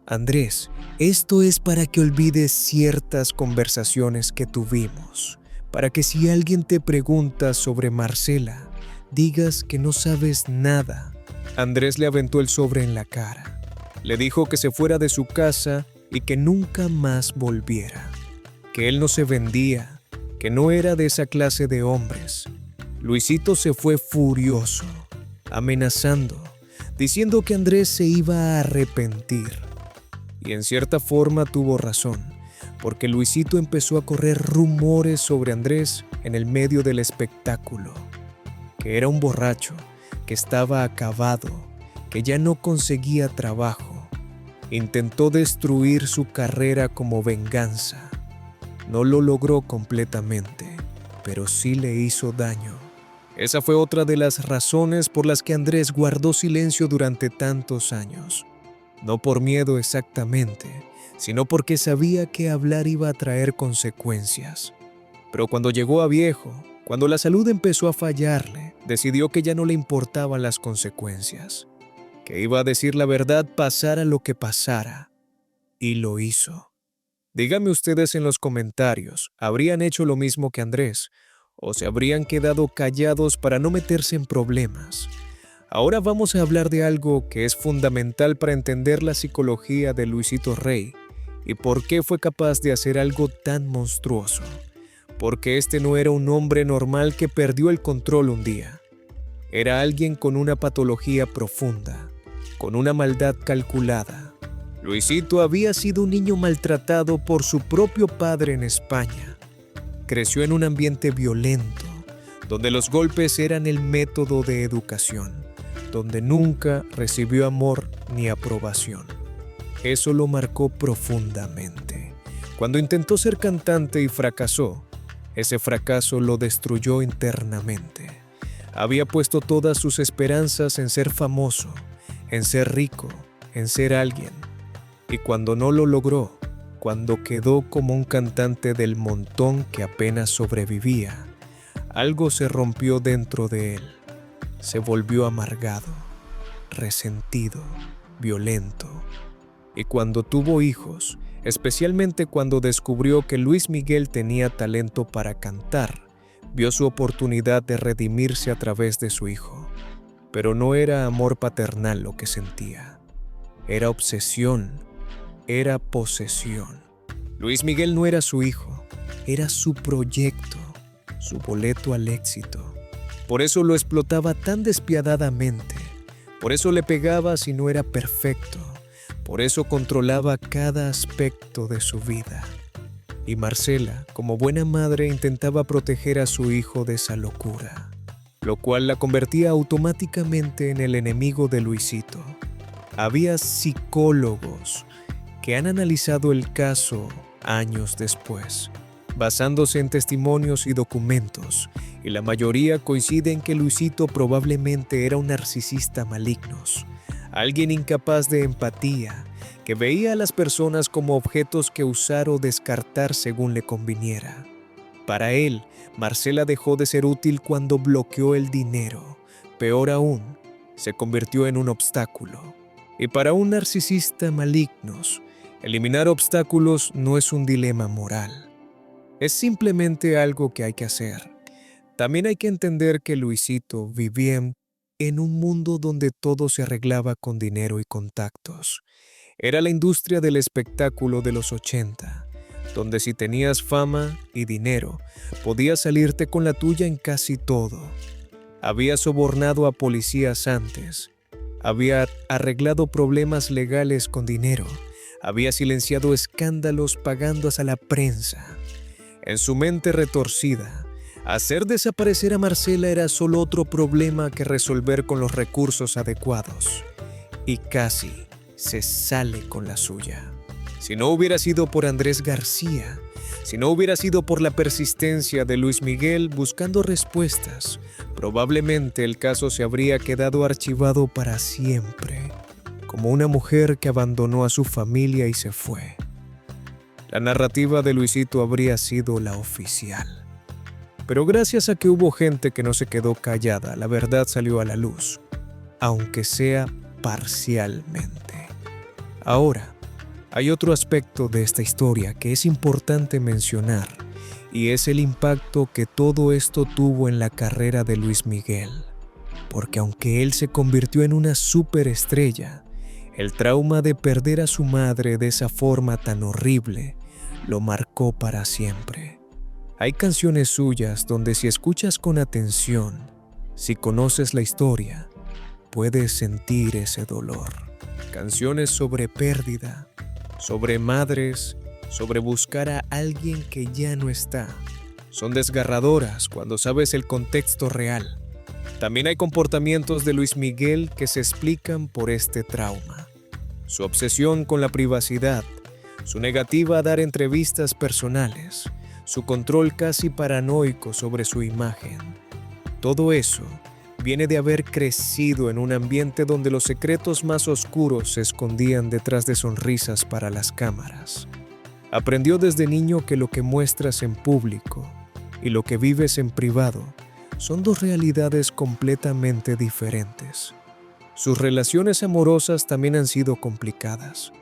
Andrés, esto es para que olvides ciertas conversaciones que tuvimos, para que si alguien te pregunta sobre Marcela, digas que no sabes nada. Andrés le aventó el sobre en la cara. Le dijo que se fuera de su casa y que nunca más volviera, que él no se vendía, que no era de esa clase de hombres. Luisito se fue furioso, amenazando, diciendo que Andrés se iba a arrepentir. Y en cierta forma tuvo razón, porque Luisito empezó a correr rumores sobre Andrés en el medio del espectáculo, que era un borracho, que estaba acabado, que ya no conseguía trabajo. Intentó destruir su carrera como venganza. No lo logró completamente, pero sí le hizo daño. Esa fue otra de las razones por las que Andrés guardó silencio durante tantos años. No por miedo exactamente, sino porque sabía que hablar iba a traer consecuencias. Pero cuando llegó a viejo, cuando la salud empezó a fallarle, decidió que ya no le importaban las consecuencias, que iba a decir la verdad pasara lo que pasara, y lo hizo. Díganme ustedes en los comentarios, ¿habrían hecho lo mismo que Andrés? ¿O se habrían quedado callados para no meterse en problemas? Ahora vamos a hablar de algo que es fundamental para entender la psicología de Luisito Rey y por qué fue capaz de hacer algo tan monstruoso. Porque este no era un hombre normal que perdió el control un día. Era alguien con una patología profunda, con una maldad calculada. Luisito había sido un niño maltratado por su propio padre en España. Creció en un ambiente violento, donde los golpes eran el método de educación, donde nunca recibió amor ni aprobación. Eso lo marcó profundamente. Cuando intentó ser cantante y fracasó, ese fracaso lo destruyó internamente. Había puesto todas sus esperanzas en ser famoso, en ser rico, en ser alguien. Y cuando no lo logró, cuando quedó como un cantante del montón que apenas sobrevivía, algo se rompió dentro de él. Se volvió amargado, resentido, violento. Y cuando tuvo hijos, especialmente cuando descubrió que Luis Miguel tenía talento para cantar, vio su oportunidad de redimirse a través de su hijo. Pero no era amor paternal lo que sentía. Era obsesión. Era posesión. Luis Miguel no era su hijo, era su proyecto, su boleto al éxito. Por eso lo explotaba tan despiadadamente, por eso le pegaba si no era perfecto, Por eso controlaba cada aspecto de su vida. Y Marcela, como buena madre, intentaba proteger a su hijo de esa locura, lo cual la convertía automáticamente en el enemigo de Luisito. Había psicólogos que han analizado el caso años después, basándose en testimonios y documentos, y la mayoría coincide en que Luisito probablemente era un narcisista maligno, alguien incapaz de empatía, que veía a las personas como objetos que usar o descartar según le conviniera. Para él, Marcela dejó de ser útil cuando bloqueó el dinero. Peor aún, se convirtió en un obstáculo. Y para un narcisista maligno, eliminar obstáculos no es un dilema moral. Es simplemente algo que hay que hacer. También hay que entender que Luisito vivía en un mundo donde todo se arreglaba con dinero y contactos. Era la industria del espectáculo de los 80, donde si tenías fama y dinero, podías salirte con la tuya en casi todo. Había sobornado a policías antes, había arreglado problemas legales con dinero, había silenciado escándalos pagando a la prensa. En su mente retorcida, hacer desaparecer a Marcela era solo otro problema que resolver con los recursos adecuados. Y casi se sale con la suya. Si no hubiera sido por Andrés García, si no hubiera sido por la persistencia de Luis Miguel buscando respuestas, probablemente el caso se habría quedado archivado para siempre, como una mujer que abandonó a su familia y se fue. La narrativa de Luisito habría sido la oficial. Pero gracias a que hubo gente que no se quedó callada, la verdad salió a la luz, aunque sea parcialmente. Ahora, hay otro aspecto de esta historia que es importante mencionar, y es el impacto que todo esto tuvo en la carrera de Luis Miguel. Porque aunque él se convirtió en una superestrella, el trauma de perder a su madre de esa forma tan horrible lo marcó para siempre. Hay canciones suyas donde si escuchas con atención, si conoces la historia, puedes sentir ese dolor. Canciones sobre pérdida, sobre madres, sobre buscar a alguien que ya no está. Son desgarradoras cuando sabes el contexto real. También hay comportamientos de Luis Miguel que se explican por este trauma. Su obsesión con la privacidad, su negativa a dar entrevistas personales, su control casi paranoico sobre su imagen. Todo eso viene de haber crecido en un ambiente donde los secretos más oscuros se escondían detrás de sonrisas para las cámaras. Aprendió desde niño que lo que muestras en público y lo que vives en privado son dos realidades completamente diferentes. Sus relaciones amorosas también han sido complicadas.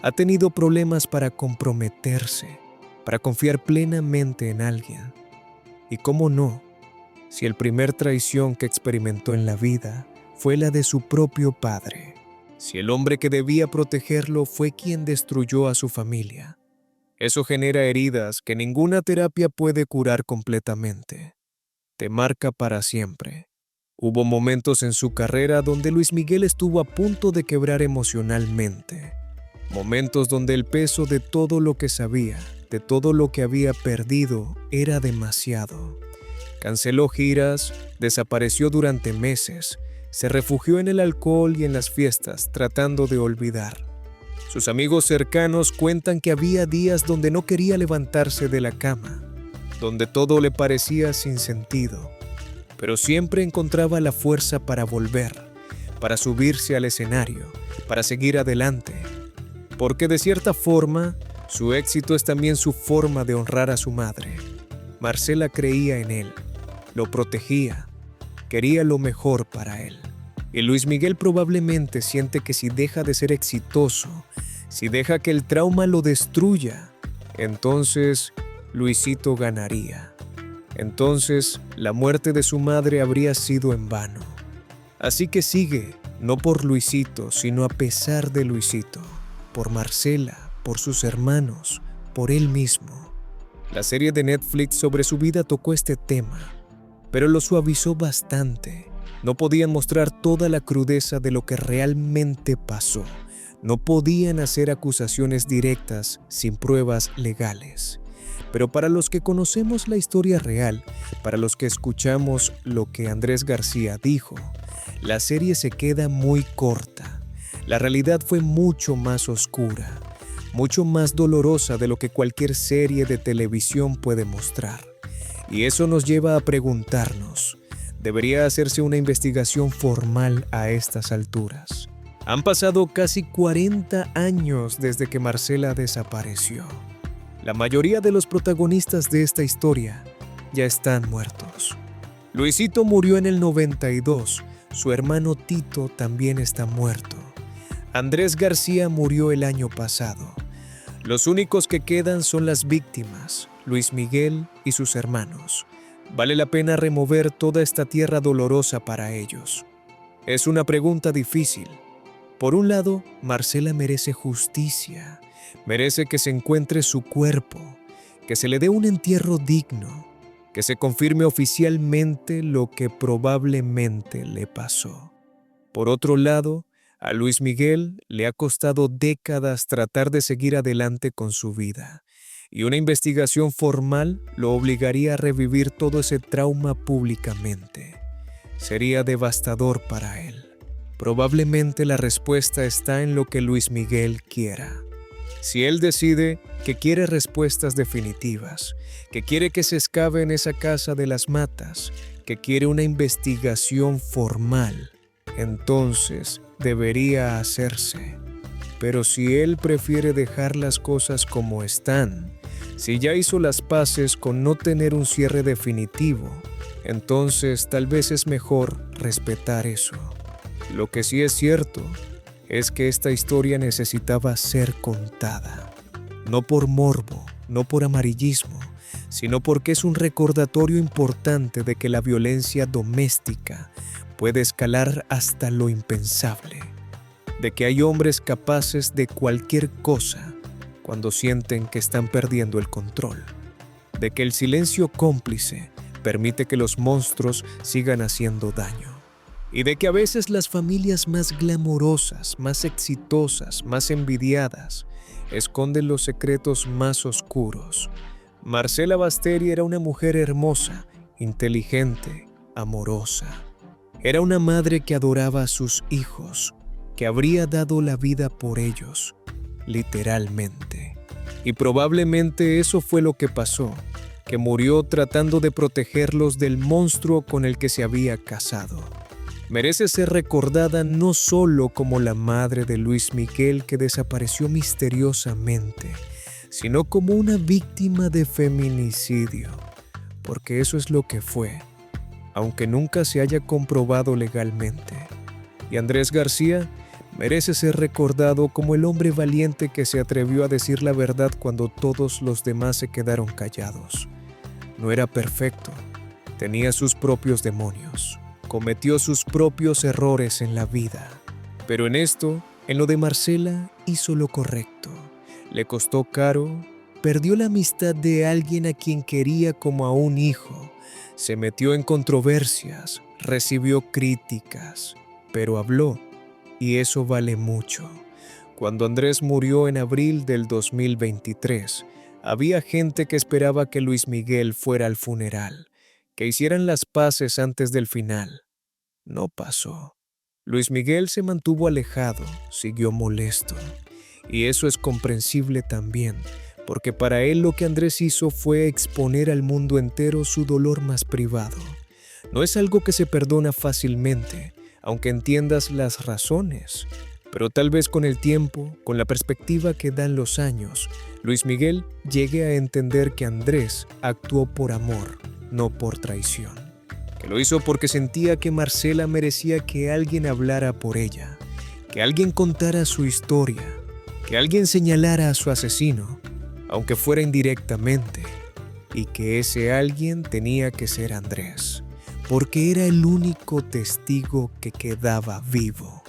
Ha tenido problemas para comprometerse, para confiar plenamente en alguien. Y cómo no, si el primer traición que experimentó en la vida fue la de su propio padre, si el hombre que debía protegerlo fue quien destruyó a su familia. Eso genera heridas que ninguna terapia puede curar completamente. Te marca para siempre. Hubo momentos en su carrera donde Luis Miguel estuvo a punto de quebrar emocionalmente. Momentos donde el peso de todo lo que sabía, de todo lo que había perdido, era demasiado. Canceló giras, desapareció durante meses, se refugió en el alcohol y en las fiestas tratando de olvidar. Sus amigos cercanos cuentan que había días donde no quería levantarse de la cama, donde todo le parecía sin sentido, pero siempre encontraba la fuerza para volver, para subirse al escenario, para seguir adelante, porque de cierta forma, su éxito es también su forma de honrar a su madre. Marcela creía en él, lo protegía, quería lo mejor para él. Y Luis Miguel probablemente siente que si deja de ser exitoso, si deja que el trauma lo destruya, entonces Luisito ganaría. Entonces la muerte de su madre habría sido en vano. Así que sigue, no por Luisito, sino a pesar de Luisito, por Marcela, por sus hermanos, por él mismo. La serie de Netflix sobre su vida tocó este tema, pero lo suavizó bastante. No podían mostrar toda la crudeza de lo que realmente pasó. No podían hacer acusaciones directas sin pruebas legales. Pero para los que conocemos la historia real, para los que escuchamos lo que Andrés García dijo, la serie se queda muy corta. La realidad fue mucho más oscura, mucho más dolorosa de lo que cualquier serie de televisión puede mostrar. Y eso nos lleva a preguntarnos, ¿debería hacerse una investigación formal a estas alturas? Han pasado casi 40 años desde que Marcela desapareció. La mayoría de los protagonistas de esta historia ya están muertos. Luisito murió en el 92, su hermano Tito también está muerto. Andrés García murió el año pasado. Los únicos que quedan son las víctimas, Luis Miguel y sus hermanos. Vale la pena remover toda esta tierra dolorosa para ellos. Es una pregunta difícil. Por un lado, Marcela merece justicia, merece que se encuentre su cuerpo, que se le dé un entierro digno, que se confirme oficialmente lo que probablemente le pasó. Por otro lado, a Luis Miguel le ha costado décadas tratar de seguir adelante con su vida, y una investigación formal lo obligaría a revivir todo ese trauma públicamente. Sería devastador para él. Probablemente la respuesta está en lo que Luis Miguel quiera. Si él decide que quiere respuestas definitivas, que quiere que se excave en esa casa de las matas, que quiere una investigación formal, entonces debería hacerse. Pero si él prefiere dejar las cosas como están, si ya hizo las paces con no tener un cierre definitivo, entonces tal vez es mejor respetar eso. Lo que sí es cierto es que esta historia necesitaba ser contada. No por morbo, no por amarillismo, sino porque es un recordatorio importante de que la violencia doméstica puede escalar hasta lo impensable, de que hay hombres capaces de cualquier cosa cuando sienten que están perdiendo el control, de que el silencio cómplice permite que los monstruos sigan haciendo daño, y de que a veces las familias más glamorosas, más exitosas, más envidiadas, esconden los secretos más oscuros. Marcela Basteri era una mujer hermosa, inteligente, amorosa. Era una madre que adoraba a sus hijos, que habría dado la vida por ellos, literalmente. Y probablemente eso fue lo que pasó, que murió tratando de protegerlos del monstruo con el que se había casado. Merece ser recordada no solo como la madre de Luis Miguel que desapareció misteriosamente, sino como una víctima de feminicidio, porque eso es lo que fue, aunque nunca se haya comprobado legalmente. Y Andrés García merece ser recordado como el hombre valiente que se atrevió a decir la verdad cuando todos los demás se quedaron callados. No era perfecto, tenía sus propios demonios. Cometió sus propios errores en la vida, pero en esto, en lo de Marcela, hizo lo correcto. Le costó caro, perdió la amistad de alguien a quien quería como a un hijo, se metió en controversias, recibió críticas, pero habló, y eso vale mucho. Cuando Andrés murió en abril del 2023, había gente que esperaba que Luis Miguel fuera al funeral, que hicieran las paces antes del final. No pasó. Luis Miguel se mantuvo alejado, siguió molesto. Y eso es comprensible también, porque para él lo que Andrés hizo fue exponer al mundo entero su dolor más privado. No es algo que se perdona fácilmente, aunque entiendas las razones. Pero tal vez con el tiempo, con la perspectiva que dan los años, Luis Miguel llegue a entender que Andrés actuó por amor, no por traición. Que lo hizo porque sentía que Marcela merecía que alguien hablara por ella, que alguien contara su historia, que alguien señalara a su asesino, aunque fuera indirectamente, y que ese alguien tenía que ser Andrés, porque era el único testigo que quedaba vivo,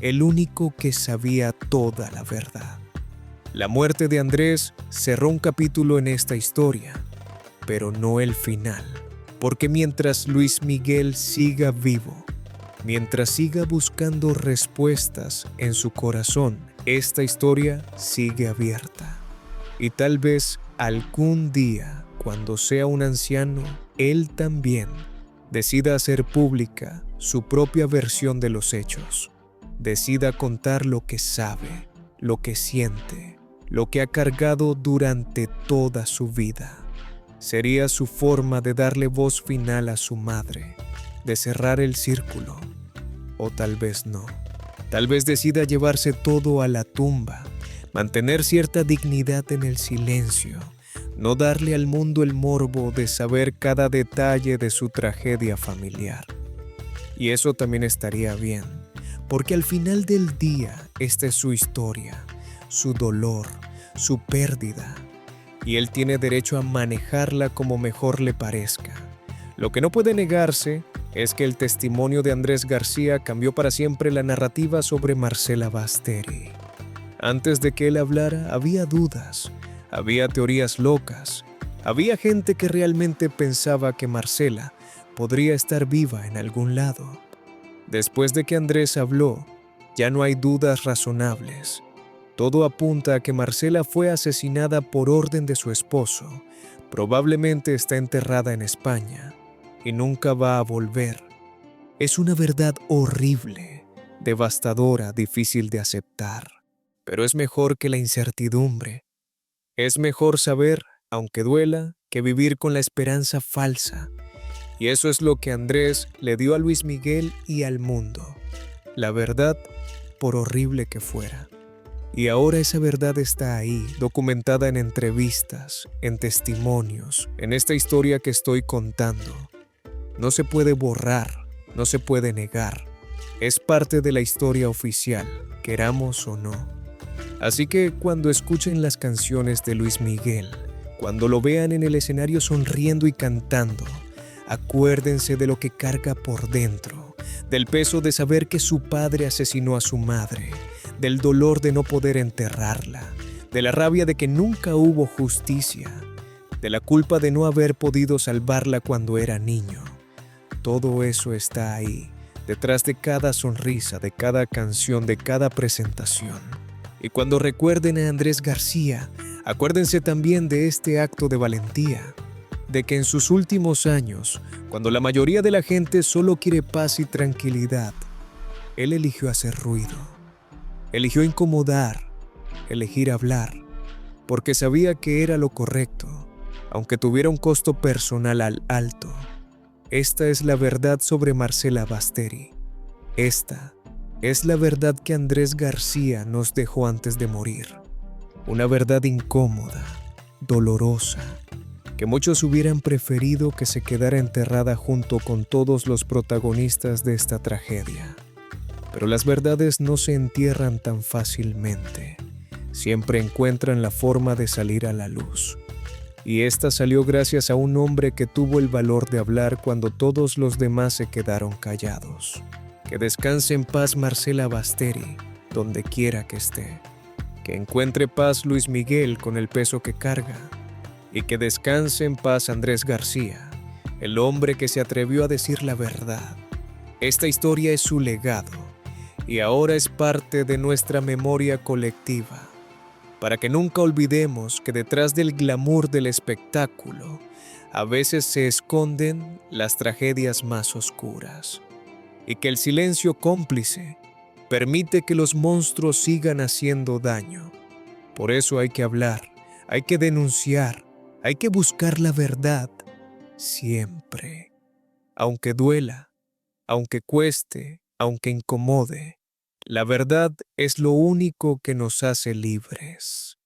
el único que sabía toda la verdad. La muerte de Andrés cerró un capítulo en esta historia, pero no el final, porque mientras Luis Miguel siga vivo, mientras siga buscando respuestas en su corazón esta historia sigue abierta. Y tal vez algún día, cuando sea un anciano, él también decida hacer pública su propia versión de los hechos. Decida contar lo que sabe, lo que siente, lo que ha cargado durante toda su vida. Sería su forma de darle voz final a su madre, de cerrar el círculo. O tal vez no. Tal vez decida llevarse todo a la tumba, mantener cierta dignidad en el silencio, no darle al mundo el morbo de saber cada detalle de su tragedia familiar. Y eso también estaría bien, porque al final del día esta es su historia, su dolor, su pérdida, y él tiene derecho a manejarla como mejor le parezca. Lo que no puede negarse es que el testimonio de Andrés García cambió para siempre la narrativa sobre Marcela Basteri. Antes de que él hablara, había dudas, había teorías locas, había gente que realmente pensaba que Marcela podría estar viva en algún lado. Después de que Andrés habló, ya no hay dudas razonables. Todo apunta a que Marcela fue asesinada por orden de su esposo. Probablemente está enterrada en España y nunca va a volver. Es una verdad horrible, devastadora, difícil de aceptar. Pero es mejor que la incertidumbre. Es mejor saber, aunque duela, que vivir con la esperanza falsa. Y eso es lo que Andrés le dio a Luis Miguel y al mundo. La verdad, por horrible que fuera. Y ahora esa verdad está ahí, documentada en entrevistas, en testimonios, en esta historia que estoy contando. No se puede borrar, no se puede negar. Es parte de la historia oficial, queramos o no. Así que cuando escuchen las canciones de Luis Miguel, cuando lo vean en el escenario sonriendo y cantando, acuérdense de lo que carga por dentro, del peso de saber que su padre asesinó a su madre, del dolor de no poder enterrarla, de la rabia de que nunca hubo justicia, de la culpa de no haber podido salvarla cuando era niño. Todo eso está ahí, detrás de cada sonrisa, de cada canción, de cada presentación. Y cuando recuerden a Andrés García, acuérdense también de este acto de valentía, de que en sus últimos años, cuando la mayoría de la gente solo quiere paz y tranquilidad, él eligió hacer ruido, eligió incomodar, elegir hablar, porque sabía que era lo correcto, aunque tuviera un costo personal alto. Esta es la verdad sobre Marcela Basteri. Esta es la verdad que Andrés García nos dejó antes de morir. Una verdad incómoda, dolorosa, que muchos hubieran preferido que se quedara enterrada junto con todos los protagonistas de esta tragedia. Pero las verdades no se entierran tan fácilmente. Siempre encuentran la forma de salir a la luz. Y esta salió gracias a un hombre que tuvo el valor de hablar cuando todos los demás se quedaron callados. Que descanse en paz Marcela Basteri, donde quiera que esté. Que encuentre paz Luis Miguel con el peso que carga. Y que descanse en paz Andrés García, el hombre que se atrevió a decir la verdad. Esta historia es su legado y ahora es parte de nuestra memoria colectiva, para que nunca olvidemos que detrás del glamour del espectáculo a veces se esconden las tragedias más oscuras. Y que el silencio cómplice permite que los monstruos sigan haciendo daño. Por eso hay que hablar, hay que denunciar, hay que buscar la verdad siempre. Aunque duela, aunque cueste, aunque incomode, la verdad es lo único que nos hace libres.